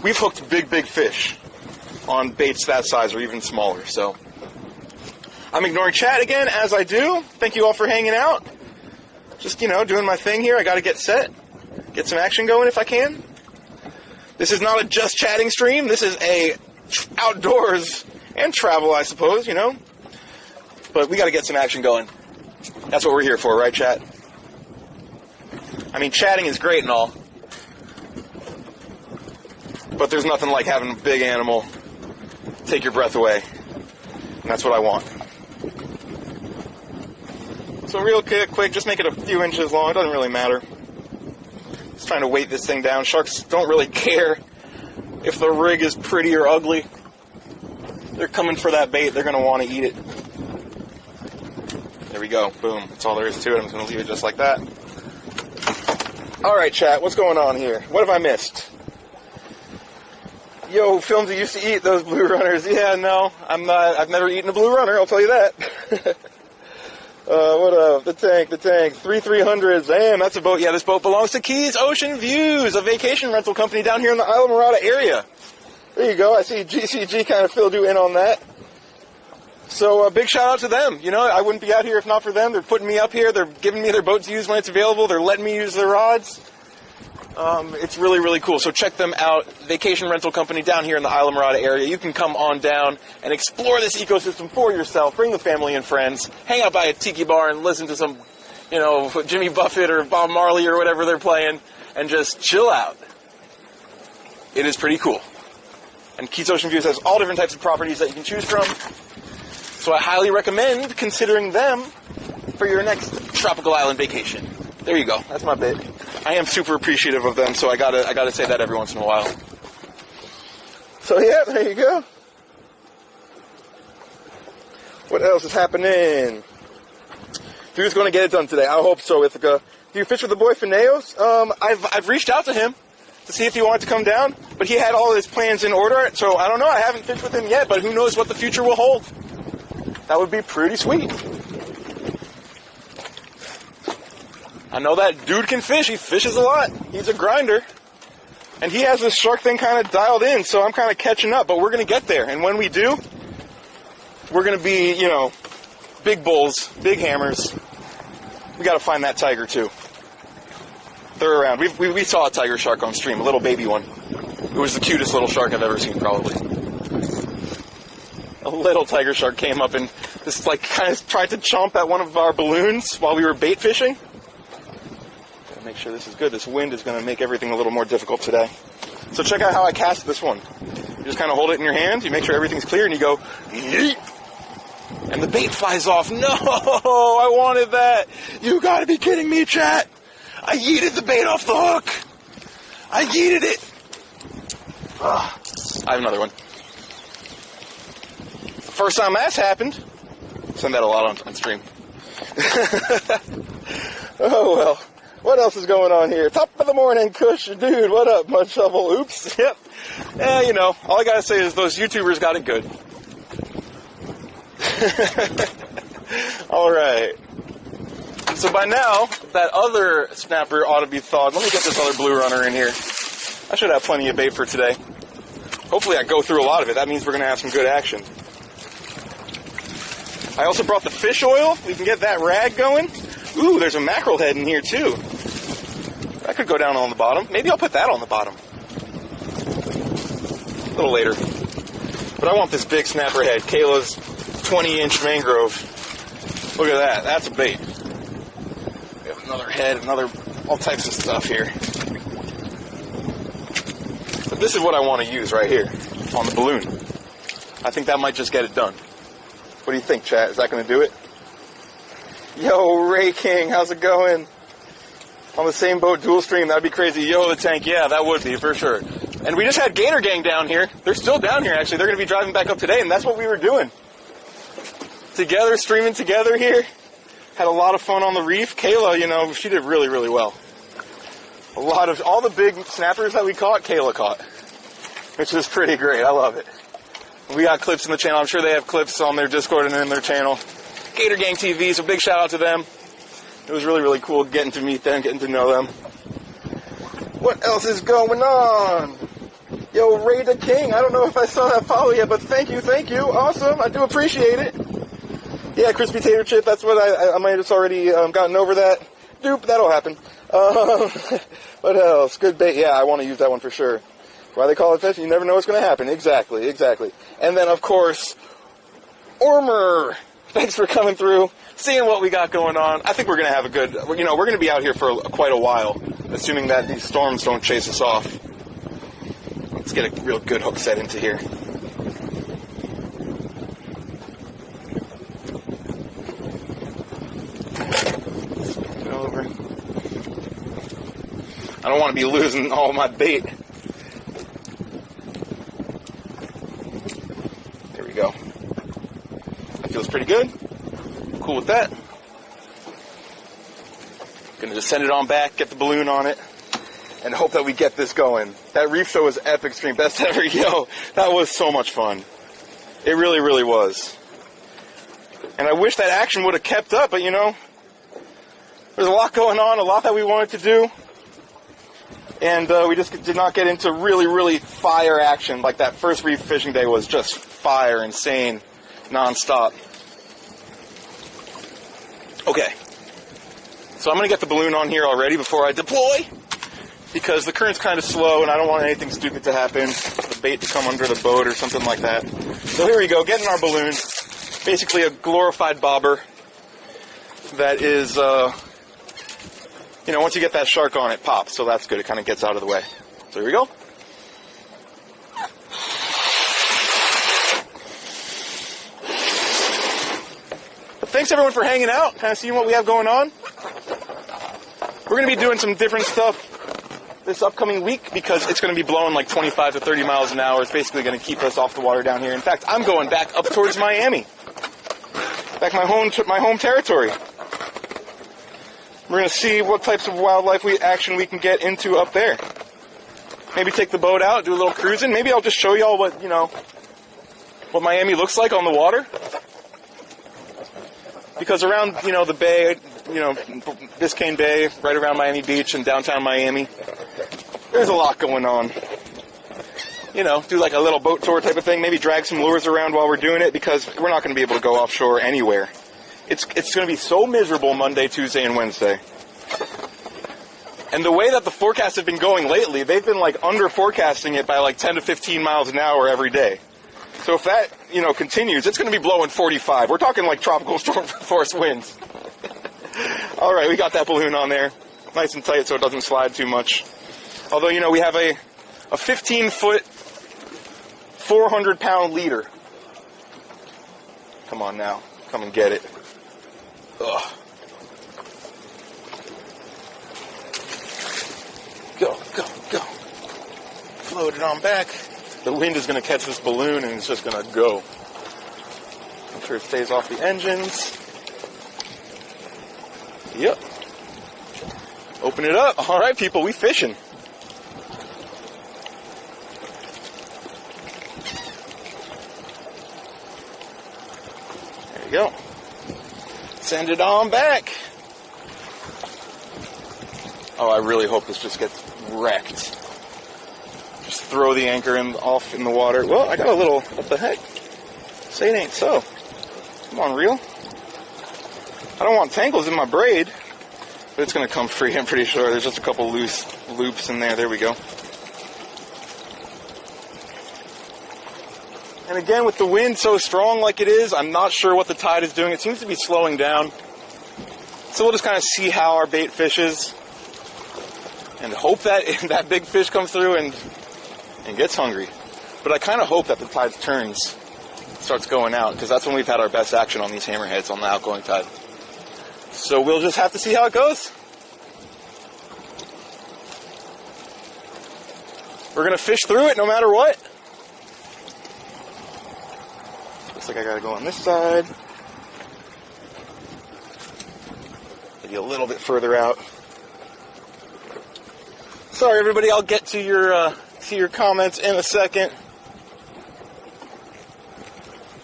A: we've hooked big fish on baits that size or even smaller. So I'm ignoring chat again, as I do. Thank you all for hanging out. Just, doing my thing here. I gotta get set. Get some action going if I can. This is not a just chatting stream. This is a outdoors and travel, I suppose, But we gotta get some action going. That's what we're here for, right, chat? I mean, chatting is great and all. But there's nothing like having a big animal take your breath away. And that's what I want. So real quick, just make it a few inches long. It doesn't really matter. Just trying to weight this thing down. Sharks don't really care if the rig is pretty or ugly. They're coming for that bait. They're going to want to eat it. There we go. Boom. That's all there is to it. I'm just going to leave it just like that. All right, chat. What's going on here? What have I missed? Yo, Films used to eat those blue runners. Yeah, no, I'm not. I've never eaten a blue runner. I'll tell you that. What up? The tank. 300s. Damn, that's a boat. Yeah, this boat belongs to Keys Ocean Views, a vacation rental company down here in the Islamorada area. There you go. I see GCG kind of filled you in on that. So, big shout out to them. I wouldn't be out here if not for them. They're putting me up here. They're giving me their boat to use when it's available. They're letting me use their rods. It's really, really cool. So check them out. Vacation rental company down here in the Islamorada area. You can come on down and explore this ecosystem for yourself. Bring the family and friends. Hang out by a tiki bar and listen to some, Jimmy Buffett or Bob Marley or whatever they're playing and just chill out. It is pretty cool. And Keys Ocean Views has all different types of properties that you can choose from. So I highly recommend considering them for your next tropical island vacation. There you go. That's my bit. I am super appreciative of them, so I gotta say that every once in a while. So yeah, there you go. What else is happening? Dude's gonna get it done today. I hope so, Ithaca. Do you fish with the boy Fineos? I've reached out to him to see if he wanted to come down, but he had all his plans in order, so I don't know. I haven't fished with him yet, but who knows what the future will hold. That would be pretty sweet. I know that dude can fish. He fishes a lot. He's a grinder. And he has this shark thing kind of dialed in, so I'm kind of catching up. But we're going to get there. And when we do, we're going to be, big bulls, big hammers. We got to find that tiger, too. They're around. We saw a tiger shark on stream, a little baby one. It was the cutest little shark I've ever seen, probably. A little tiger shark came up and just, kind of tried to chomp at one of our balloons while we were bait fishing. Make sure this is good. This wind is going to make everything a little more difficult today. So check out how I cast this one. You just kind of hold it in your hand, you make sure everything's clear, and you go, yeet! And the bait flies off. No! I wanted that! You gotta be kidding me, chat! I yeeted the bait off the hook! I yeeted it! I have another one. First time that's happened. Send that a lot on stream. Oh well. What else is going on here? Top of the morning, Kush. Dude, what up, Mud Shovel? Oops. Yep. Yeah, all I gotta say is those YouTubers got it good. Alright. So by now, that other snapper ought to be thawed. Let me get this other blue runner in here. I should have plenty of bait for today. Hopefully I go through a lot of it. That means we're gonna have some good action. I also brought the fish oil. We can get that rag going. Ooh, there's a mackerel head in here, too. That could go down on the bottom. Maybe I'll put that on the bottom. A little later. But I want this big snapper head. Kayla's 20-inch mangrove. Look at that. That's a bait. We have another head, all types of stuff here. But this is what I want to use right here on the balloon. I think that might just get it done. What do you think, chat? Is that going to do it? Yo, Ray King, how's it going? On the same boat, dual stream, that'd be crazy. Yo, the tank, yeah, that would be, for sure. And we just had Gator Gang down here. They're still down here, actually. They're going to be driving back up today, and that's what we were doing. Together, streaming together here. Had a lot of fun on the reef. Kayla, she did really, really well. All the big snappers that we caught, Kayla caught. Which was pretty great. I love it. We got clips in the channel. I'm sure they have clips on their Discord and in their channel. Gator Gang TV, so big shout out to them. It was really, really cool getting to meet them, getting to know them. What else is going on? Yo, Ray the King, I don't know if I saw that follow yet, but thank you. Awesome, I do appreciate it. Yeah, crispy tater chip, that's what I might have just already gotten over that. Doop, that'll happen. What else? Good bait. Yeah, I want to use that one for sure. Why they call it fish? You never know what's going to happen. Exactly. And then, of course, Ormer. Thanks for coming through, seeing what we got going on. I think we're going to have a good, we're going to be out here for quite a while, assuming that these storms don't chase us off. Let's get a real good hook set into here. Get over. I don't want to be losing all my bait. There we go. That feels pretty good. Cool with that. Gonna just send it on back, get the balloon on it, and hope that we get this going. That reef show was epic, stream best ever. Yo, that was so much fun. It really, really was. And I wish that action would have kept up, but there's a lot going on, a lot that we wanted to do. And we just did not get into really, really fire action. Like that first reef fishing day was just fire, insane, non-stop. Okay. So I'm going to get the balloon on here already before I deploy, because the current's kind of slow and I don't want anything stupid to happen, the bait to come under the boat or something like that. So here we go, getting our balloon. Basically a glorified bobber that is, once you get that shark on, it pops, so that's good. It kind of gets out of the way. So here we go. But thanks everyone for hanging out, kind of seeing what we have going on. We're going to be doing some different stuff this upcoming week because it's going to be blowing like 25 to 30 miles an hour. It's basically going to keep us off the water down here. In fact, I'm going back up towards Miami. Back my home territory. We're going to see what types of wildlife action we can get into up there. Maybe take the boat out, do a little cruising. Maybe I'll just show y'all what Miami looks like on the water. Because around, the bay, Biscayne Bay, right around Miami Beach and downtown Miami, there's a lot going on. Do like a little boat tour type of thing, maybe drag some lures around while we're doing it, because we're not going to be able to go offshore anywhere. It's going to be so miserable Monday, Tuesday, and Wednesday. And the way that the forecasts have been going lately, they've been like under forecasting it by like 10 to 15 miles an hour every day. So if that, continues, it's going to be blowing 45. We're talking like tropical storm force winds. All right, we got that balloon on there. Nice and tight so it doesn't slide too much. Although, we have a 15-foot, 400-pound leader. Come on now. Come and get it. Ugh. Go, go, go. Float it on back. The wind is going to catch this balloon and it's just going to go. Make sure it stays off the engines. Yep. Open it up. All right, people, we fishing. There you go. Send it on back. Oh, I really hope this just gets wrecked. Just throw the anchor off in the water. Well, I got a little, what the heck? Say it ain't so. Come on, reel. I don't want tangles in my braid, but it's going to come free, I'm pretty sure. There's just a couple loose loops in there. There we go. And again, with the wind so strong like it is, I'm not sure what the tide is doing. It seems to be slowing down. So we'll just kind of see how our bait fishes and hope that that big fish comes through and gets hungry. But I kind of hope that the tide starts going out, because that's when we've had our best action on these hammerheads on the outgoing tide. So we'll just have to see how it goes. We're going to fish through it no matter what. Looks like I got to go on this side. Maybe a little bit further out. Sorry, everybody. I'll get to your comments in a second.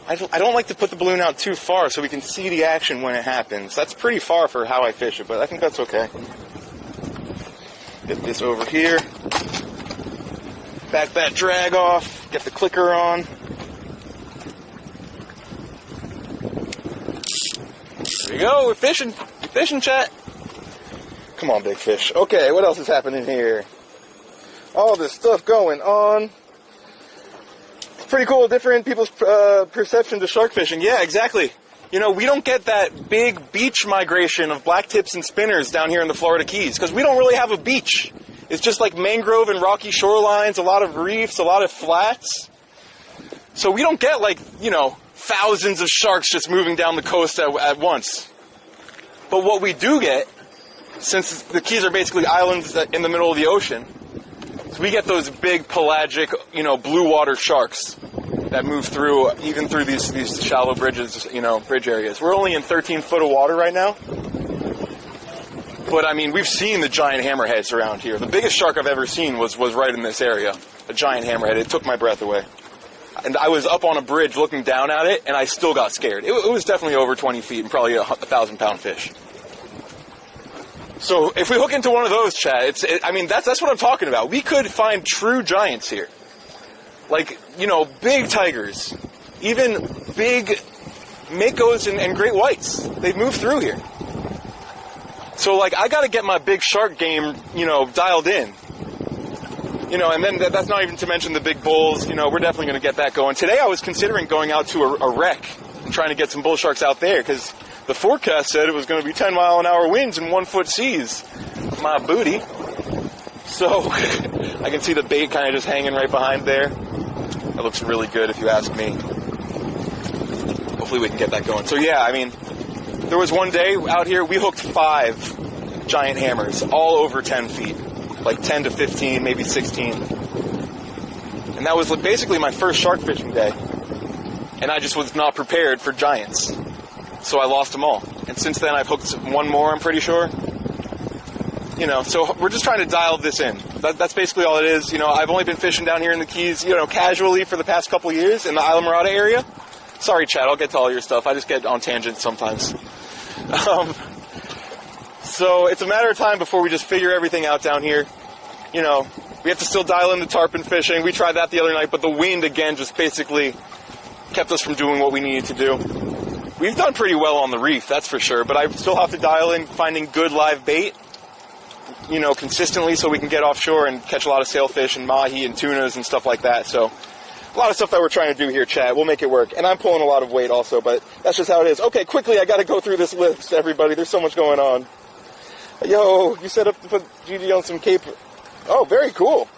A: I don't like to put the balloon out too far so we can see the action when it happens. That's pretty far for how I fish it, but I think that's okay. Get this over here. Back that drag off. Get the clicker on. There you go, we're fishing. We're fishing, chat. Come on, big fish. Okay, what else is happening here? All this stuff going on. Pretty cool, different people's perception to shark fishing. Yeah, exactly. You know, we don't get that big beach migration of blacktips and spinners down here in the Florida Keys because we don't really have a beach. It's just like mangrove and rocky shorelines, a lot of reefs, a lot of flats. So we don't get like, you know, thousands of sharks just moving down the coast at once. But what we do get, since the Keys are basically islands in the middle of the ocean, so we get those big pelagic, you know, blue water sharks that move through, even through these shallow bridges, you know, bridge areas. We're only in 13 foot of water right now. But I mean, we've seen the giant hammerheads around here. The biggest shark I've ever seen was right in this area. A giant hammerhead. It took my breath away. And I was up on a bridge looking down at it, and I still got scared. It was definitely over 20 feet and probably a 1,000-pound fish. So if we hook into one of those, Chad, I mean, that's what I'm talking about. We could find true giants here. Like, you know, big tigers, even big makos and great whites. They move through here. So, like, I got to get my big shark game, you know, dialed in. You know, and then that's not even to mention the big bulls. You know, we're definitely going to get that going. Today I was considering going out to a wreck and trying to get some bull sharks out there because the forecast said it was going to be 10-mile-an-hour winds and 1-foot seas. My booty. So, I can see the bait kind of just hanging right behind there. That looks really good if you ask me. Hopefully we can get that going. So yeah, I mean, there was one day out here, we hooked 5 giant hammers, all over 10 feet. Like 10 to 15, maybe 16. And that was basically my first shark fishing day. And I just was not prepared for giants. So I lost them all. And since then I've hooked one more, I'm pretty sure. You know, so we're just trying to dial this in. That's basically all it is. You know, I've only been fishing down here in the Keys, you know, casually for the past couple years in the Islamorada area. Sorry, Chad, I'll get to all your stuff. I just get on tangents sometimes. So it's a matter of time before we just figure everything out down here. You know, we have to still dial in the tarpon fishing. We tried that the other night, but the wind, again, just basically kept us from doing what we needed to do. We've done pretty well on the reef, that's for sure, but I still have to dial in finding good live bait, you know, consistently so we can get offshore and catch a lot of sailfish and mahi and tunas and stuff like that. So a lot of stuff that we're trying to do here, Chad. We'll make it work. And I'm pulling a lot of weight also, but that's just how it is. Okay, quickly, I got to go through this list, everybody. There's so much going on. Yo, you set up to put GG on some cape. Oh, very cool.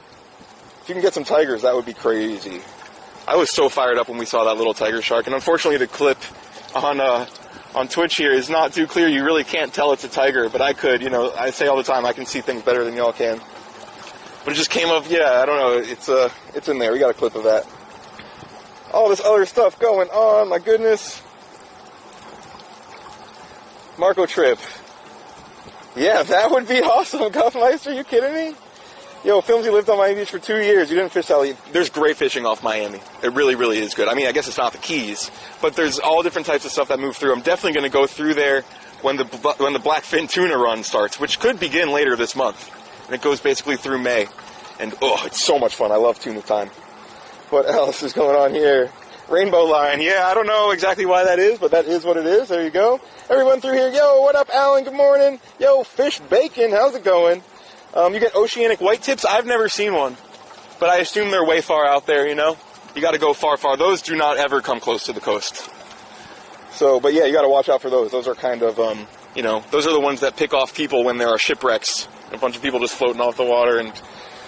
A: If you can get some tigers, that would be crazy. I was so fired up when we saw that little tiger shark, and unfortunately the clip on Twitch here is not too clear. You really can't tell it's a tiger, but I could. You know, I say all the time I can see things better than y'all can. But it just came up, yeah, I don't know, it's in there. We got a clip of that. All this other stuff going on, my goodness. Marco trip. Yeah, that would be awesome, Guffmeister. Are you kidding me? Yo, Filmsy lived on Miami Beach for 2 years. You didn't fish that. There's great fishing off Miami. It really, really is good. I mean, I guess it's not the Keys, but there's all different types of stuff that move through. I'm definitely going to go through there when the blackfin tuna run starts, which could begin later this month. And it goes basically through May. And, oh, it's so much fun. I love tuna time. What else is going on here? Rainbow line. Yeah, I don't know exactly why that is, but that is what it is. There you go. Everyone through here. Yo, what up, Alan? Good morning. Yo, Fish Bacon. How's it going? You get oceanic white tips. I've never seen one, but I assume they're way far out there, you know? You got to go far, far. Those do not ever come close to the coast. So, but yeah, you got to watch out for those. Those are kind of, you know, those are the ones that pick off people when there are shipwrecks. A bunch of people just floating off the water and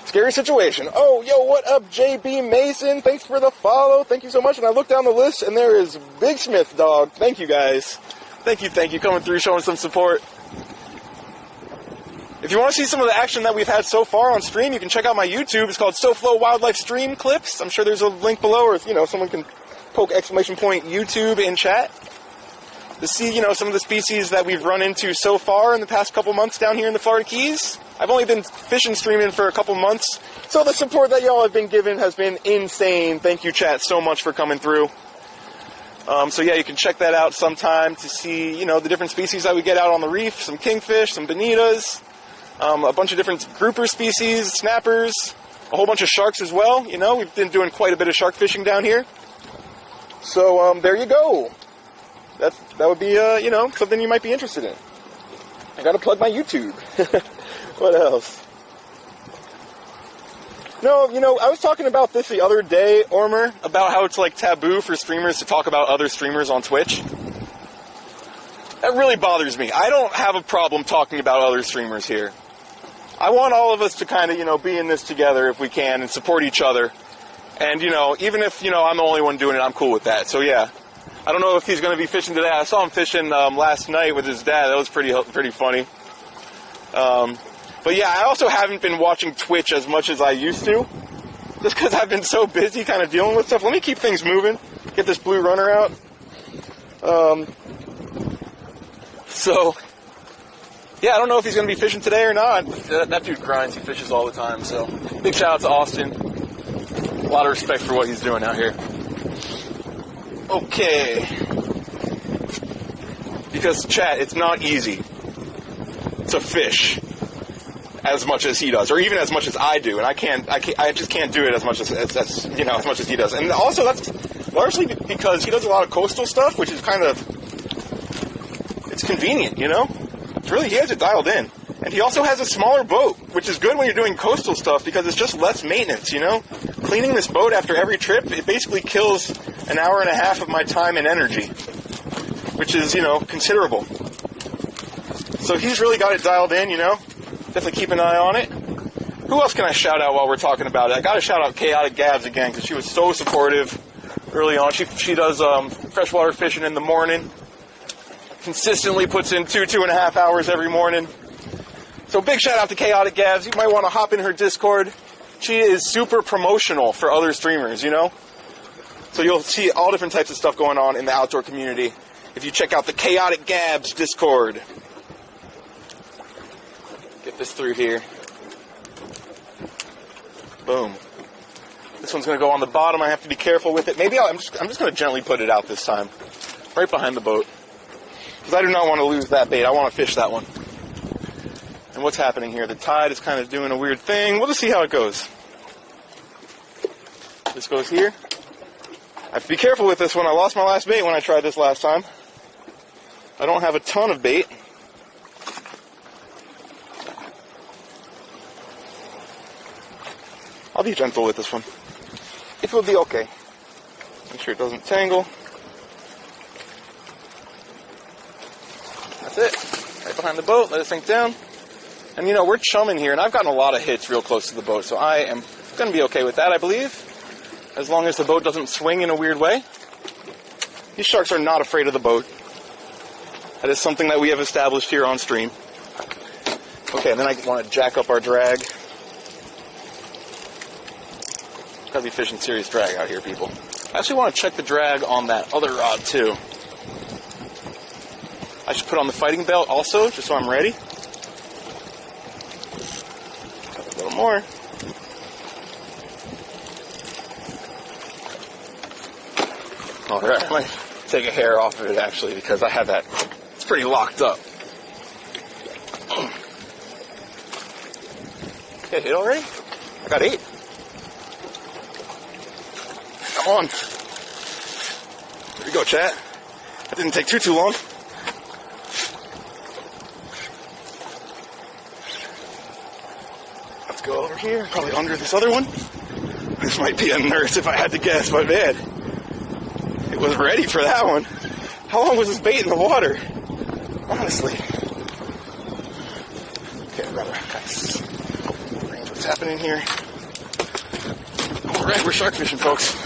A: scary situation. Oh, yo, what up, JB Mason? Thanks for the follow. Thank you so much. And I look down the list, and there is Big Smith, dog. Thank you, guys. Thank you. Coming through, showing some support. If you want to see some of the action that we've had so far on stream, you can check out my YouTube. It's called SoFlo Wildlife Stream Clips. I'm sure there's a link below, or, you know, someone can poke exclamation point YouTube in chat to see, you know, some of the species that we've run into so far in the past couple months down here in the Florida Keys. I've only been fishing streaming for a couple months, so the support that y'all have been given has been insane. Thank you, chat, so much for coming through. So yeah, you can check that out sometime to see, you know, the different species that we get out on the reef. Some kingfish, some bonitas, a bunch of different grouper species, snappers, a whole bunch of sharks as well. You know, we've been doing quite a bit of shark fishing down here. So there you go. that would be, you know, something you might be interested in. I gotta plug my YouTube. What else? No, you know, I was talking about this the other day, Ormer, about how it's like taboo for streamers to talk about other streamers on Twitch. That really bothers me. I don't have a problem talking about other streamers here. I want all of us to kind of, you know, be in this together if we can and support each other. And, you know, even if, you know, I'm the only one doing it, I'm cool with that. So, yeah. I don't know if he's going to be fishing today. I saw him fishing last night with his dad. That was pretty funny. But yeah, I also haven't been watching Twitch as much as I used to. Just because I've been so busy kind of dealing with stuff. Let me keep things moving. Get this blue runner out. So, yeah, I don't know if he's going to be fishing today or not. That dude grinds. He fishes all the time. So, big shout out to Austin. A lot of respect for what he's doing out here. Okay. Because, chat, it's not easy to fish as much as he does, or even as much as I do, and I just can't do it as much as you know, as much as he does. And also that's largely because he does a lot of coastal stuff, which is kind of, it's convenient, you know? It's really, he has it dialed in. And he also has a smaller boat, which is good when you're doing coastal stuff because it's just less maintenance, you know? Cleaning this boat after every trip, it basically kills an hour and a half of my time and energy, which is, you know, considerable. So he's really got it dialed in, you know? Definitely keep an eye on it. Who else can I shout out while we're talking about it? I gotta shout out Chaotic Gabs again, because she was so supportive early on. She does freshwater fishing in the morning. Consistently puts in 2.5 hours every morning. So big shout out to Chaotic Gabs. You might want to hop in her Discord. She is super promotional for other streamers, you know? So you'll see all different types of stuff going on in the outdoor community if you check out the Chaotic Gabs Discord. Get this through here. Boom. This one's going to go on the bottom. I have to be careful with it. Maybe I'm just going to gently put it out this time. Right behind the boat. Because I do not want to lose that bait. I want to fish that one. And what's happening here? The tide is kind of doing a weird thing. We'll just see how it goes. This goes here. I have to be careful with this one. I lost my last bait when I tried this last time. I don't have a ton of bait. I'll be gentle with this one. It will be okay. Make sure it doesn't tangle. That's it. Right behind the boat. Let it sink down. And you know, we're chumming here, and I've gotten a lot of hits real close to the boat, so I am going to be okay with that, I believe. As long as the boat doesn't swing in a weird way. These sharks are not afraid of the boat. That is something that we have established here on stream. Okay, and then I want to jack up our drag. Gotta be fishing serious drag out here, people. I actually want to check the drag on that other rod, too. I should put on the fighting belt also, just so I'm ready. A little more. Alright, I might take a hair off of it, actually, because I have that. It's pretty locked up. Okay, hit already? I got 8. Come on. There we go, chat. That didn't take too long. Let's go over here, probably under this other one. This might be a nurse if I had to guess, but man, it was ready for that one. How long was this bait in the water? Honestly. Okay, brother, guys. Range what's happening here. Alright, we're shark fishing, folks.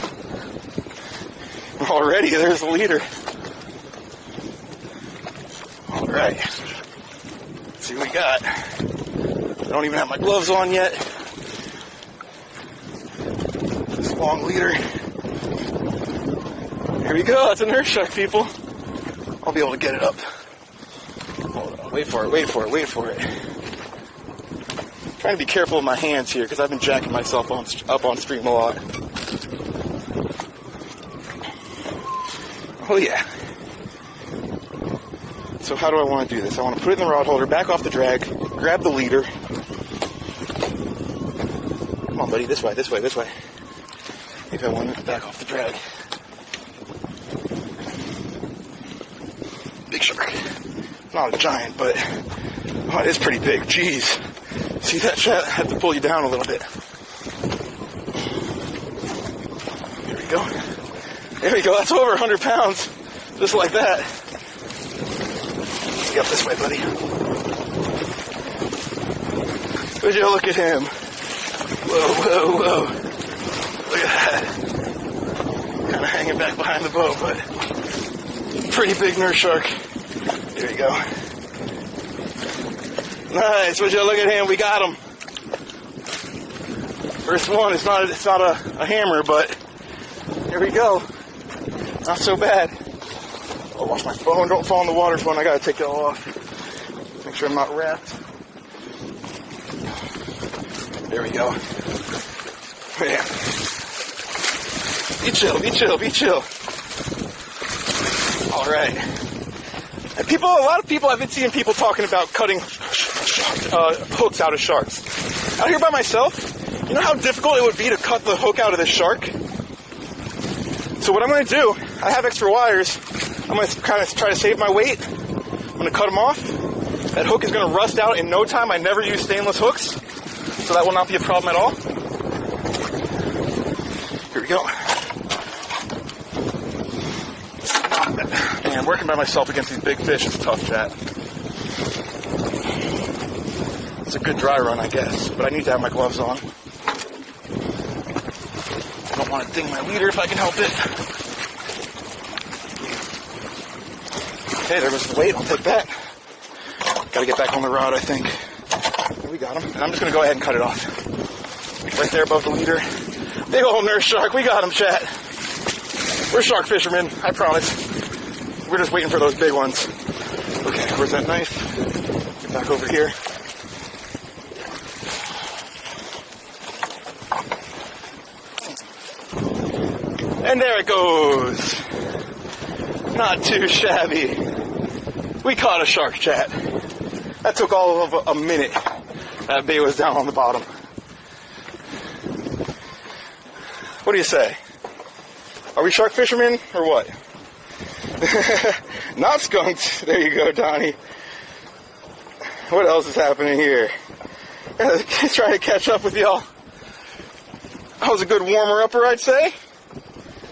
A: Already, there's the leader. Alright. Let's see what we got. I don't even have my gloves on yet. This long leader. Here we go. That's a nurse shark, people. I'll be able to get it up. Hold on. Wait for it, wait for it, wait for it. I'm trying to be careful with my hands here because I've been jacking myself up on stream a lot. Oh yeah. So how do I want to do this? I want to put it in the rod holder, back off the drag, grab the leader. Come on, buddy, this way, this way, this way. Maybe I want to back off the drag. Big shark. Not a giant, but oh, it is pretty big. Jeez. See that chat? I have to pull you down a little bit. Here we go. There we go. That's over 100 pounds. Just like that. Let's get up this way, buddy. Would you look at him? Whoa, whoa, whoa. Look at that. Kind of hanging back behind the boat, but pretty big nurse shark. There you go. Nice. Would you look at him? We got him. First one. It's not a hammer, but here we go. Not so bad. Oh, watch my phone. Don't fall in the water, phone. I gotta take it all off. Make sure I'm not wrapped. There we go. Man. Be chill, be chill, be chill. All right. And a lot of people, I've been seeing people talking about cutting hooks out of sharks. Out here by myself, you know how difficult it would be to cut the hook out of this shark? So what I'm going to do, I have extra wires. I'm going to kind of try to save my weight. I'm going to cut them off. That hook is going to rust out in no time. I never use stainless hooks, so that will not be a problem at all. Here we go. Man, working by myself against these big fish is tough, chat. It's a good dry run, I guess, but I need to have my gloves on. I don't want to ding my leader if I can help it. Okay, there was the weight. I'll take that. Got to get back on the rod, I think. We got him. And I'm just going to go ahead and cut it off. Right there above the leader. Big old nurse shark. We got him, chat. We're shark fishermen, I promise. We're just waiting for those big ones. Okay, where's that knife? Get back over here. And there it goes. Not too shabby. We caught a shark, chat. That took all of a minute. That bait was down on the bottom. What do you say? Are we shark fishermen or what? Not skunked. There you go, Donnie. What else is happening here? Trying to catch up with y'all. That was a good warmer-upper, I'd say.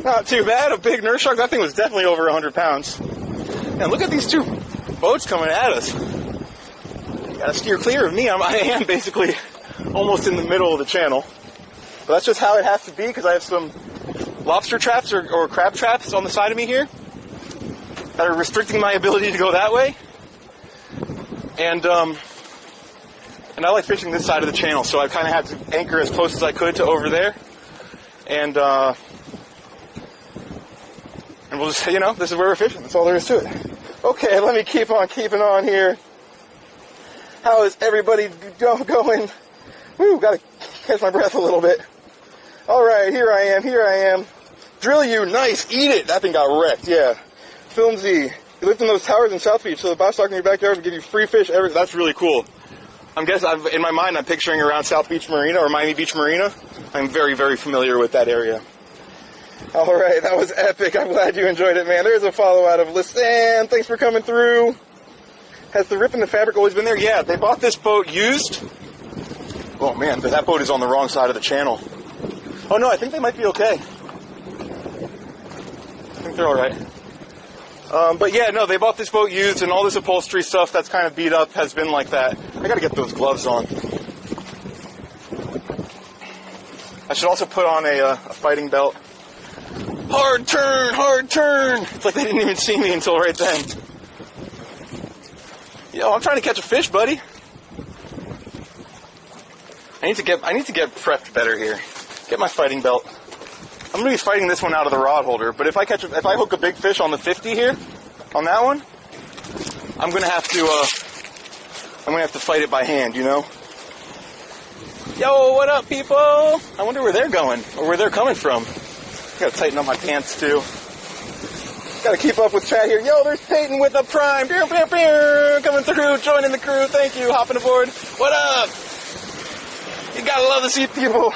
A: Not too bad. A big nurse shark. That thing was definitely over 100 pounds. And look at these two boats coming at us. Gotta steer clear of me. I am basically almost in the middle of the channel. But that's just how it has to be, because I have some lobster traps or crab traps on the side of me here that are restricting my ability to go that way. And I like fishing this side of the channel, so I kind of had to anchor as close as I could to over there. And we'll just, this is where we're fishing. That's all there is to it. Okay, let me keep on keeping on here. How is everybody going? Woo, gotta catch my breath a little bit. All right, here I am. Drill you, nice, eat it. That thing got wrecked, yeah. Filmsy, you lived in those towers in South Beach, so the boss talking in your backyard will give you free fish. That's really cool. I'm guessing, in my mind, I'm picturing around South Beach Marina or Miami Beach Marina. I'm very, very familiar with that area. All right, that was epic. I'm glad you enjoyed it, man. There's a follow out of Lisanne. Thanks for coming through. Has the rip in the fabric always been there? Yeah, they bought this boat used. Oh, man, but that boat is on the wrong side of the channel. Oh, no, I think they might be okay. I think they're all right. But, yeah, no, they bought this boat used, and all this upholstery stuff that's kind of beat up has been like that. I got to get those gloves on. I should also put on a fighting belt. Hard turn, hard turn. It's like they didn't even see me until right then. Yo, I'm trying to catch a fish, buddy. I need to get prepped better here. Get my fighting belt. I'm gonna be fighting this one out of the rod holder, but if I hook a big fish on the 50 here, on that one, I'm gonna have to fight it by hand, Yo, what up, people? I wonder where they're going or where they're coming from. Gotta tighten up my pants too. Gotta keep up with chat here. Yo, there's Peyton with a prime. Pew, pew, pew. Coming through, joining the crew. Thank you. Hopping aboard. What up? You gotta love to see people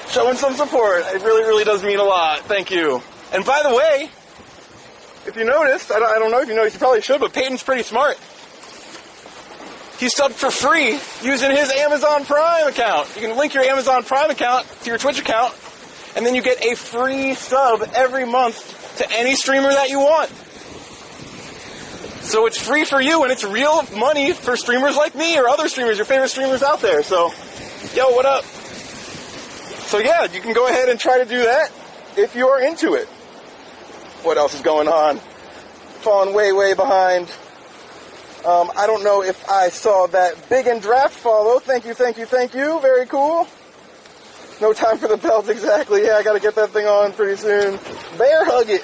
A: showing some support. It really, really does mean a lot. Thank you. And by the way, if you noticed, I don't know if you noticed, you probably should, but Peyton's pretty smart. He subbed for free using his Amazon Prime account. You can link your Amazon Prime account to your Twitch account, and then you get a free sub every month to any streamer that you want. So it's free for you, and it's real money for streamers like me or other streamers, your favorite streamers out there. So, yo, what up? So yeah, you can go ahead and try to do that if you are into it. What else is going on? Falling way, way behind. I don't know if I saw that Big and Draft follow. Thank you, thank you, thank you. Very cool. No time for the belt, exactly. Yeah, I gotta get that thing on pretty soon. Bear hug it.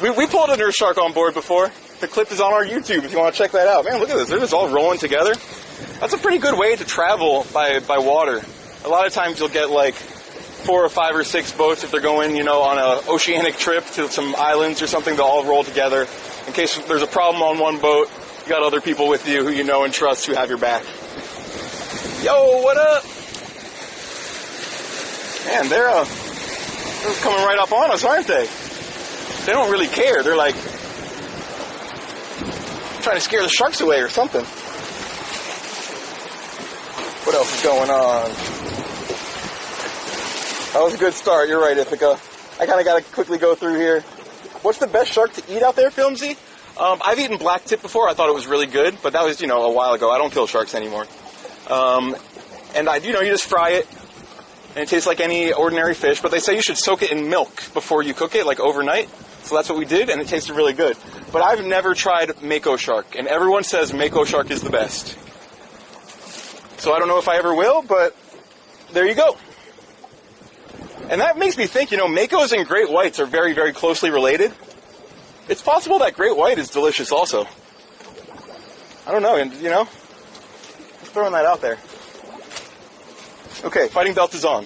A: we pulled a Nurse Shark on board before. The clip is on our YouTube if you want to check that out. Man, look at this. They're just all rolling together. That's a pretty good way to travel by water. A lot of times you'll get like 4 or 5 or 6 boats if they're going, on an oceanic trip to some islands or something. They'll all roll together. In case there's a problem on one boat, you got other people with you who you know and trust who have your back. Yo, what up? Man, they're coming right up on us, aren't they? They don't really care. They're like trying to scare the sharks away or something. What else is going on? That was a good start. You're right, Ithaca. I kind of got to quickly go through here. What's the best shark to eat out there, Filmsy? I've eaten black tip before. I thought it was really good, but that was, a while ago. I don't kill sharks anymore. And you just fry it, and it tastes like any ordinary fish, but they say you should soak it in milk before you cook it, like overnight. So that's what we did, and it tasted really good. But I've never tried Mako shark, and everyone says Mako shark is the best. So I don't know if I ever will, but there you go. And that makes me think, Makos and great whites are very, very closely related. It's possible that great white is delicious also. I don't know, just throwing that out there. Okay, fighting belt is on.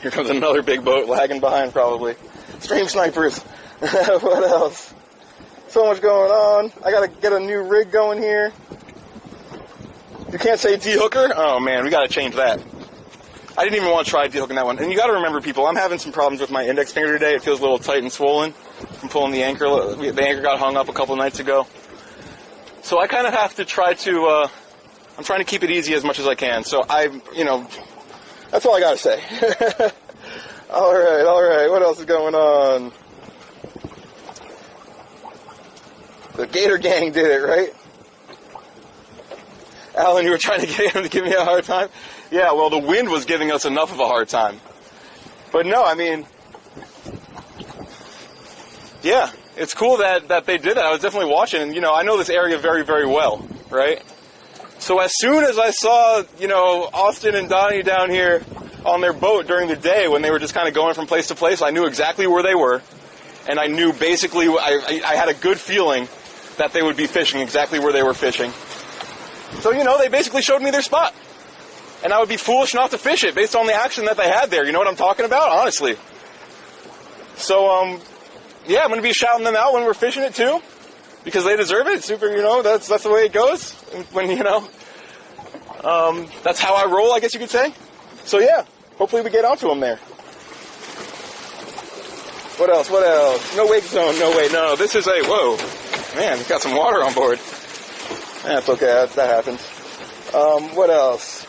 A: Here comes another big boat lagging behind probably. Stream snipers. What else? So much going on. I gotta get a new rig going here. You can't say D-hooker? Oh man, we gotta change that. I didn't even want to try D-hooking that one. And you gotta remember, people, I'm having some problems with my index finger today. It feels a little tight and swollen from pulling the anchor. The anchor got hung up a couple nights ago. So I kind of have to try to, I'm trying to keep it easy as much as I can. So that's all I gotta say. Alright. What else is going on? The Gator Gang did it, right? Alan, you were trying to get him to give me a hard time? Yeah, well, the wind was giving us enough of a hard time. But no, yeah, it's cool that they did that. I was definitely watching, and, I know this area very, very well, right? So as soon as I saw, Austin and Donnie down here on their boat during the day when they were just kind of going from place to place, I knew exactly where they were, and I knew basically, I had a good feeling that they would be fishing exactly where they were fishing. So, they basically showed me their spot. And I would be foolish not to fish it based on the action that they had there. You know what I'm talking about? Honestly. So, yeah, I'm going to be shouting them out when we're fishing it too. Because they deserve it. It's super, that's the way it goes. When, that's how I roll, I guess you could say. So, yeah, hopefully we get onto them there. What else? No wake zone, no way. No, this is whoa. Man, we've got some water on board. That's okay, that happens. What else?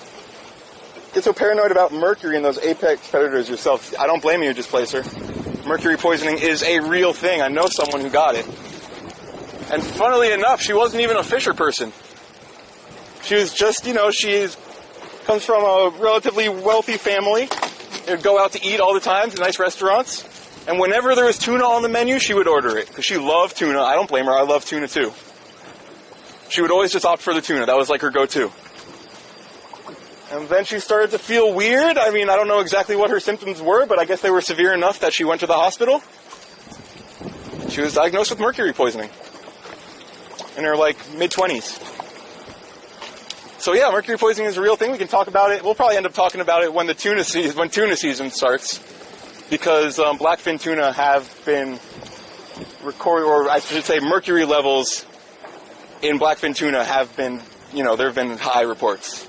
A: Get so paranoid about mercury and those apex predators yourself. I don't blame you, Displacer. Mercury poisoning is a real thing. I know someone who got it. And funnily enough, she wasn't even a fisher person. She was just, she comes from a relatively wealthy family. They'd go out to eat all the time to nice restaurants. And whenever there was tuna on the menu, she would order it. Because she loved tuna. I don't blame her. I love tuna too. She would always just opt for the tuna. That was like her go-to. And then she started to feel weird. I don't know exactly what her symptoms were, but I guess they were severe enough that she went to the hospital. She was diagnosed with mercury poisoning in her, mid-20s. So yeah, mercury poisoning is a real thing. We can talk about it. We'll probably end up talking about it when tuna season starts, because blackfin tuna have been recorded, or I should say mercury levels in blackfin tuna have been, there have been high reports.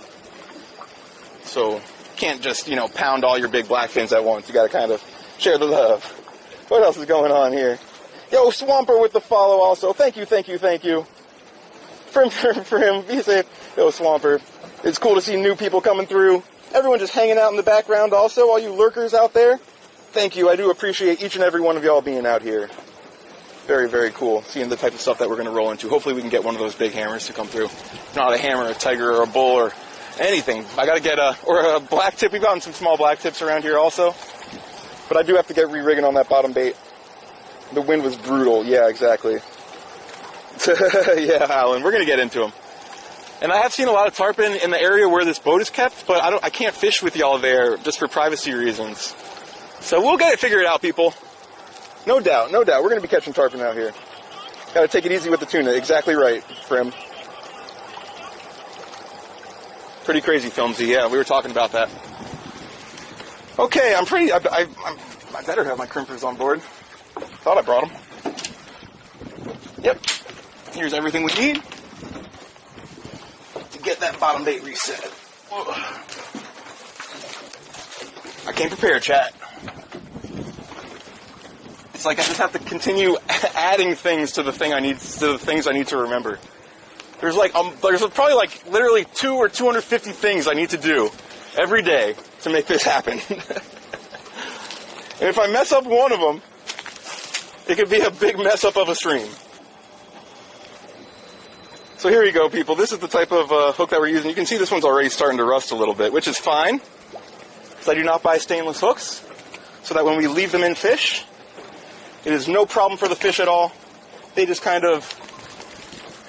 A: So you can't just, pound all your big blackfins at once. You got to kind of share the love. What else is going on here? Yo, Swamper with the follow also. Thank you. From be safe. Yo, Swamper. It's cool to see new people coming through. Everyone just hanging out in the background also, all you lurkers out there. Thank you. I do appreciate each and every one of y'all being out here. Very, very cool. Seeing the type of stuff that we're going to roll into. Hopefully we can get one of those big hammers to come through. If not a hammer, a tiger, or a bull, or anything. I got to get a black tip. We've gotten some small black tips around here also. But I do have to get re-rigging on that bottom bait. The wind was brutal. Yeah, exactly. Yeah, Alan, we're going to get into them. And I have seen a lot of tarpon in the area where this boat is kept, but I can't fish with y'all there just for privacy reasons. So we'll get it figured out, people. No doubt. We're going to be catching tarpon out here. Got to take it easy with the tuna. Exactly right, Prim. Pretty crazy, Filmsy. Yeah, we were talking about that. Okay, I better have my crimpers on board. Thought I brought them. Yep. Here's everything we need to get that bottom bait reset. I came prepared, chat. It's like I just have to continue adding things to the things I need to remember. There's probably like literally 200 or 250 things I need to do every day to make this happen. And if I mess up one of them, it could be a big mess up of a stream. So here you go, people. This is the type of hook that we're using. You can see this one's already starting to rust a little bit, which is fine, because I do not buy stainless hooks, so that when we leave them in fish, it is no problem for the fish at all. They just kind of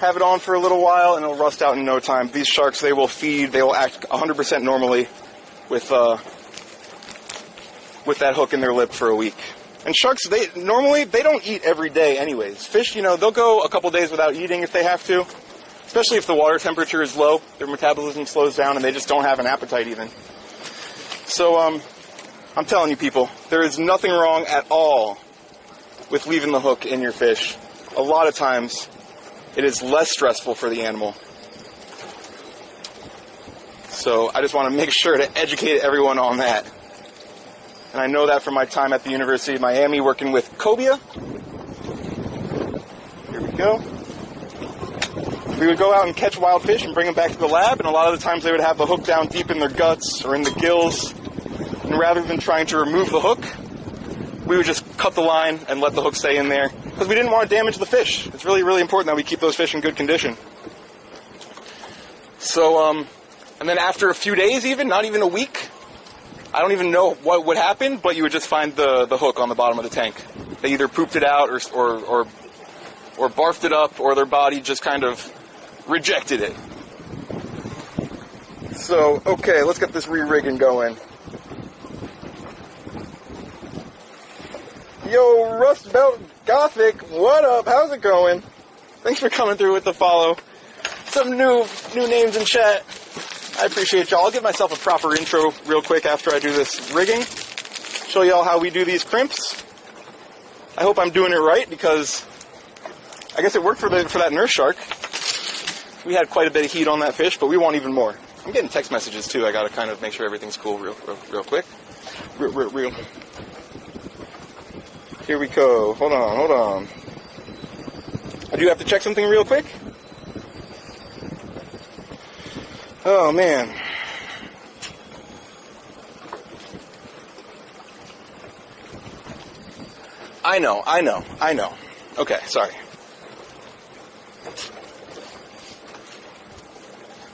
A: have it on for a little while, and it'll rust out in no time. These sharks, they will feed, they will act 100% normally with that hook in their lip for a week. And sharks, they don't eat every day anyways. Fish, they'll go a couple days without eating if they have to. Especially if the water temperature is low, their metabolism slows down and they just don't have an appetite even. So, I'm telling you people, there is nothing wrong at all with leaving the hook in your fish. A lot of times, it is less stressful for the animal. So, I just want to make sure to educate everyone on that. And I know that from my time at the University of Miami working with cobia. Here we go. We would go out and catch wild fish and bring them back to the lab, and a lot of the times they would have the hook down deep in their guts or in the gills. And rather than trying to remove the hook, we would just cut the line and let the hook stay in there, because we didn't want to damage the fish. It's really, really important that we keep those fish in good condition. So, and then after a few days even, not even a week, I don't even know what would happen, but you would just find the hook on the bottom of the tank. They either pooped it out or barfed it up, or their body just kind of rejected it. So, okay, let's get this re-rigging going. Yo, Rust Belt Gothic, what up? How's it going? Thanks for coming through with the follow. Some new names in chat. I appreciate y'all. I'll give myself a proper intro real quick after I do this rigging. Show y'all how we do these crimps. I hope I'm doing it right, because I guess it worked for that nurse shark. We had quite a bit of heat on that fish, but we want even more. I'm getting text messages too. I gotta kind of make sure everything's cool real quick. Real. Here we go. Hold on. I do have to check something real quick. Oh, man. I know. Okay, sorry.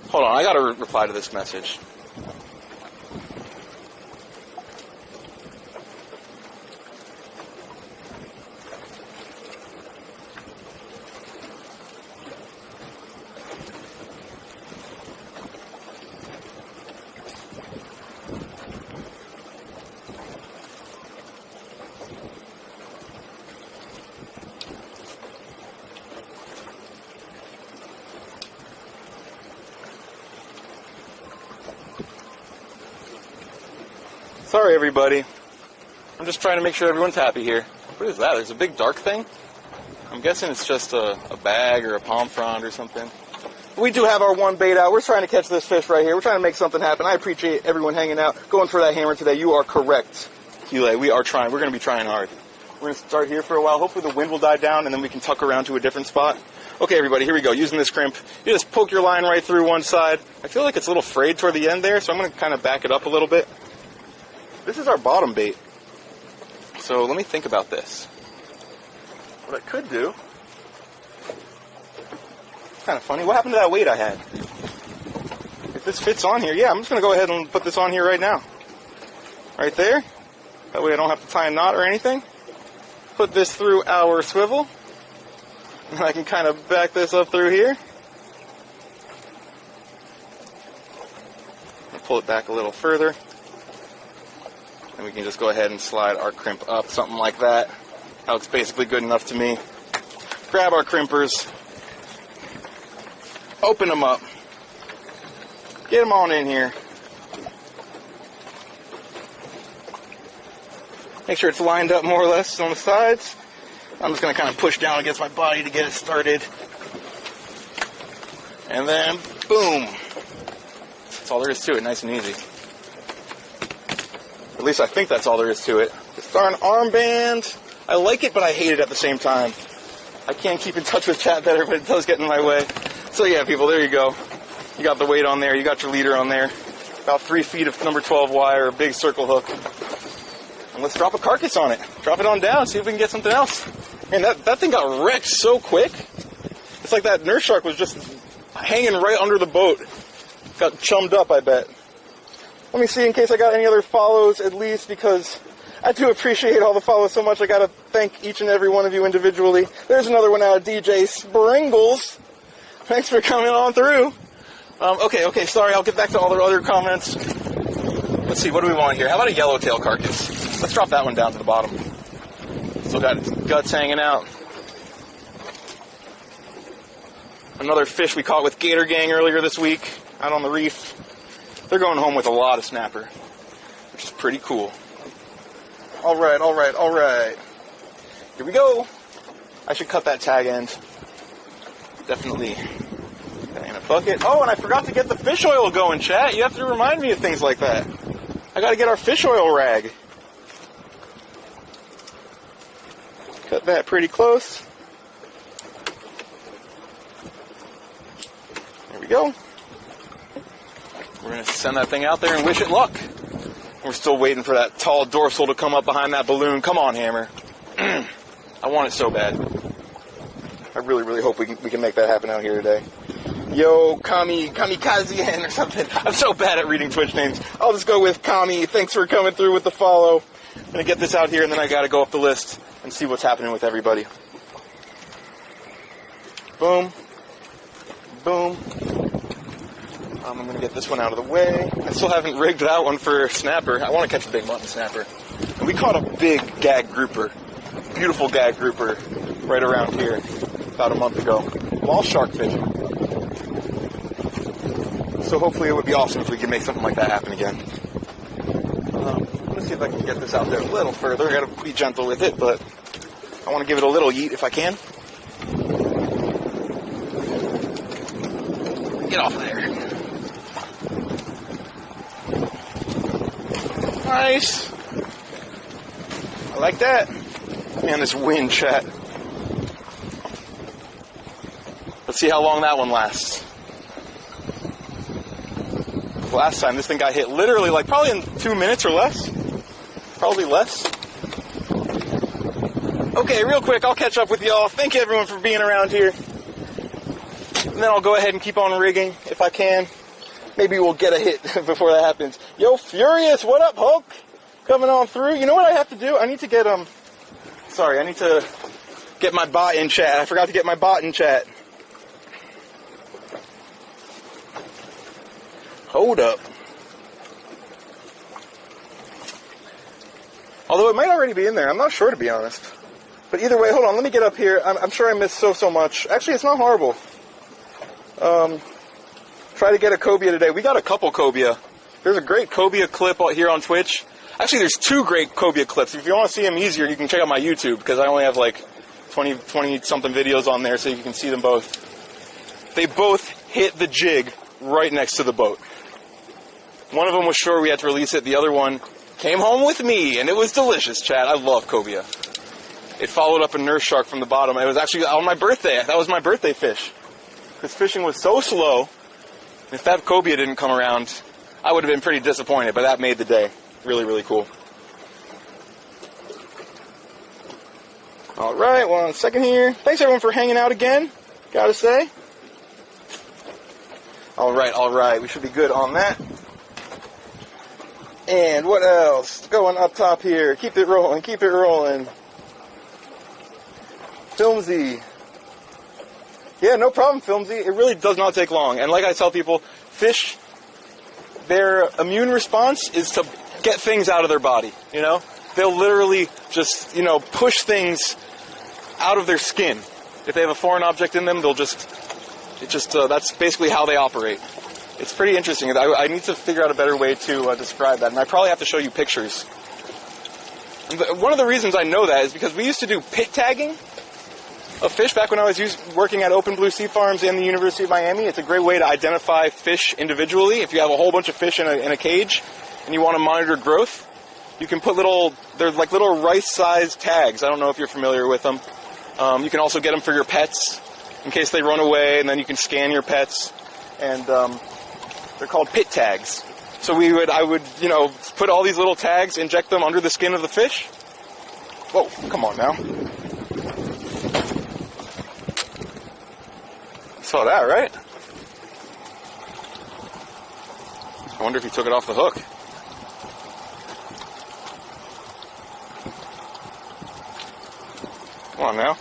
A: Hold on, I gotta reply to this message. Sorry, everybody. I'm just trying to make sure everyone's happy here. What is that? There's a big dark thing? I'm guessing it's just a bag or a palm frond or something. We do have our one bait out. We're trying to catch this fish right here. We're trying to make something happen. I appreciate everyone hanging out, going for that hammer today. You are correct, Hile. We are trying. We're going to be trying hard. We're going to start here for a while. Hopefully the wind will die down, and then we can tuck around to a different spot. Okay, everybody, here we go. Using this crimp, you just poke your line right through one side. I feel like it's a little frayed toward the end there, so I'm going to kind of back it up a little bit. This is our bottom bait. So let me think about this. What I could do... It's kind of funny. What happened to that weight I had? If this fits on here, yeah, I'm just going to go ahead and put this on here right now. Right there. That way I don't have to tie a knot or anything. Put this through our swivel. And I can kind of back this up through here. I'll pull it back a little further. And we can just go ahead and slide our crimp up, something like that. That looks basically good enough to me. Grab our crimpers. Open them up. Get them on in here. Make sure it's lined up more or less on the sides. I'm just going to kind of push down against my body to get it started. And then, boom. That's all there is to it, nice and easy. At least I think that's all there is to it. It's our armband. I like it, but I hate it at the same time. I can't keep in touch with chat better, but it does get in my way. So yeah, people, there you go. You got the weight on there. You got your leader on there. About 3 feet of number 12 wire, a big circle hook. And let's drop a carcass on it. Drop it on down, see if we can get something else. Man, that thing got wrecked so quick. It's like that nurse shark was just hanging right under the boat. Got chummed up, I bet. Let me see in case I got any other follows, at least, because I do appreciate all the follows so much. I got to thank each and every one of you individually. There's another one out of DJ Springles. Thanks for coming on through. Okay, sorry, I'll get back to all the other comments. Let's see, what do we want here? How about a yellowtail carcass? Let's drop that one down to the bottom. Still got its guts hanging out. Another fish we caught with Gator Gang earlier this week, out on the reef. They're going home with a lot of snapper, which is pretty cool. All right. Here we go. I should cut that tag end. Definitely. In a bucket. Oh, and I forgot to get the fish oil going, chat. You have to remind me of things like that. I got to get our fish oil rag. Cut that pretty close. There we go. We're going to send that thing out there and wish it luck. We're still waiting for that tall dorsal to come up behind that balloon. Come on, Hammer. I want it so bad. I really, really hope we can make that happen out here today. Yo, Kamikaze or something. I'm so bad at reading Twitch names. I'll just go with Kami. Thanks for coming through with the follow. I'm going to get this out here, and then I got to go up the list and see what's happening with everybody. Boom. Boom. I'm going to get this one out of the way. I still haven't rigged that one for snapper. I want to catch a big mutton snapper. And we caught a big gag grouper. Beautiful gag grouper right around here about a month ago. While shark fishing. So hopefully it would be awesome if we could make something like that happen again. Let's see if I can get this out there a little further. I got to be gentle with it, but I want to give it a little yeet if I can. Get off of there. Nice. I like that. Man, this wind, chat. Let's see how long that one lasts. Last time, this thing got hit literally, like, probably in 2 minutes or less. Probably less. Okay, real quick, I'll catch up with y'all. Thank you, everyone, for being around here. And then I'll go ahead and keep on rigging if I can. Maybe we'll get a hit before that happens. Yo, Furious, what up, Hulk? Coming on through. You know what I have to do? I need to get, I need to get my bot in chat. I forgot to get my bot in chat. Hold up. Although it might already be in there. I'm not sure, to be honest. But either way, hold on. Let me get up here. I'm sure I missed so much. Actually, it's not horrible. Try to get a cobia today. We got a couple cobia. There's a great cobia clip out here on Twitch. Actually, there's 2 great cobia clips. If you want to see them easier, you can check out my YouTube, because I only have like 20-something videos on there, so you can see them both. They both hit the jig right next to the boat. One of them was sure we had to release it. The other one came home with me, and it was delicious, chat. I love cobia. it followed up a nurse shark from the bottom. It was actually on my birthday. That was my birthday fish. Because fishing was so slow. If that cobia didn't come around, I would have been pretty disappointed, but that made the day. Really, really cool. Alright, 1 second here. Thanks everyone for hanging out again, gotta say. Alright, we should be good on that. And what else? Going up top here. Keep it rolling, keep it rolling. Filmsy. Yeah, no problem, Filmsy. It really does not take long. And like I tell people, fish, their immune response is to get things out of their body, you know? They'll literally just, you know, push things out of their skin. If they have a foreign object in them, that's basically how they operate. It's pretty interesting. I need to figure out a better way to describe that, and I probably have to show you pictures. One of the reasons I know that is because we used to do pit tagging of fish back when I was working at Open Blue Sea Farms and the University of Miami. It's a great way to identify fish individually. If you have a whole bunch of fish in a cage and you want to monitor growth, you can put they're like little rice-sized tags. I don't know if you're familiar with them. You can also get them for your pets in case they run away, and then you can scan your pets. And they're called pit tags. So I would, you know, put all these little tags, inject them under the skin of the fish. Whoa, come on now. Saw that, right? I wonder if he took it off the hook. Come on now.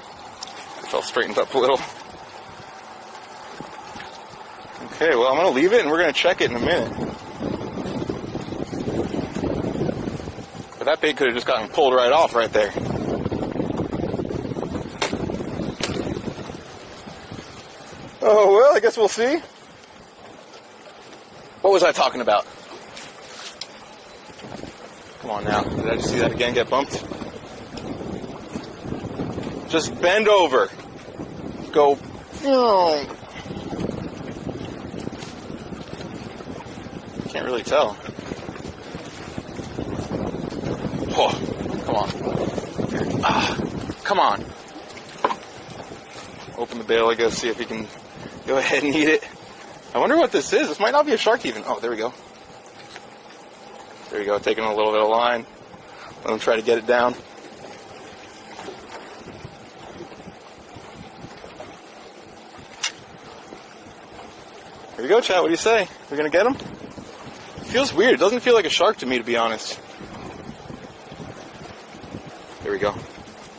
A: It's all straightened up a little. Okay, well, I'm going to leave it and we're going to check it in a minute. But that bait could have just gotten pulled right off right there. Oh, well, I guess we'll see. What was I talking about? Come on now. Did I just see that again get bumped? Just bend over. Go. Can't really tell. Oh, come on. Come on. Open the bail, I guess, see if he can go ahead and eat it. I wonder what this is. This might not be a shark even. Oh, there we go. There you go, taking a little bit of line. Let him try to get it down. Here we go, chat. What do you say? We're going to get him? It feels weird. It doesn't feel like a shark to me, to be honest. There we go.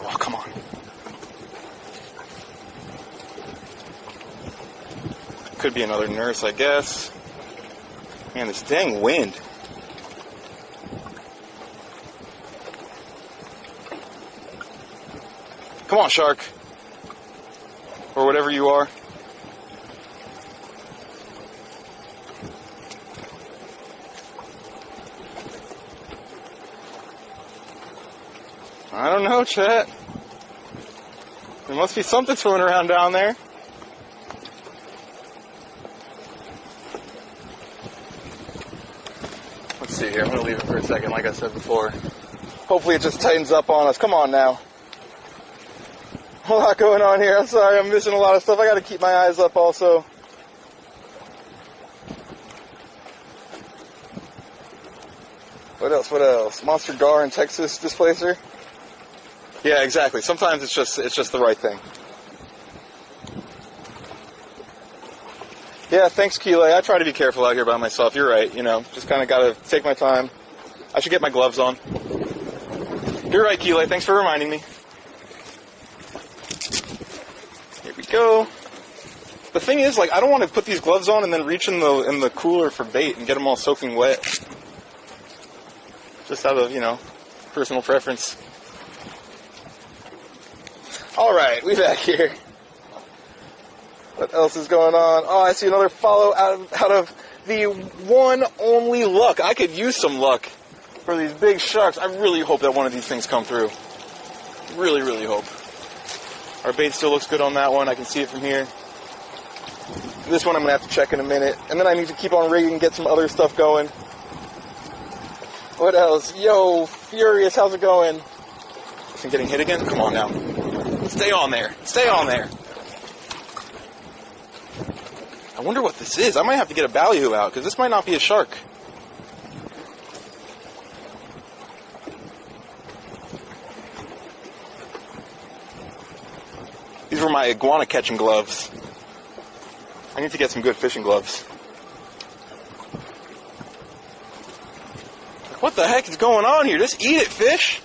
A: Oh, come on. Could be another nurse, I guess. Man, this dang wind. Come on, shark. Or whatever you are. I don't know, chat. There must be something swimming around down there. Let's see here. I'm going to leave it for a second, like I said before. Hopefully it just tightens up on us. Come on now. A lot going on here. I'm sorry, I'm missing a lot of stuff. I got to keep my eyes up also. What else? Monster gar in Texas displacer. Yeah, exactly. Sometimes it's just the right thing. Yeah, thanks, Keeley. I try to be careful out here by myself. You're right. You know, just kind of got to take my time. I should get my gloves on. You're right, Keeley. Thanks for reminding me. Here we go. The thing is, like, I don't want to put these gloves on and then reach in the cooler for bait and get them all soaking wet. Just out of, you know, personal preference. Alright, we back here. What else is going on? Oh, I see another follow out of the one only luck. I could use some luck for these big sharks. I really hope that one of these things come through. Really, really hope. Our bait still looks good on that one. I can see it from here. This one I'm going to have to check in a minute. And then I need to keep on rigging and get some other stuff going. What else? Yo, Furious, how's it going? Isn't getting hit again? Come on now. Stay on there. Stay on there. I wonder what this is. I might have to get a ballyhoo out, because this might not be a shark. These were my iguana catching gloves. I need to get some good fishing gloves. What the heck is going on here? Just eat it, fish!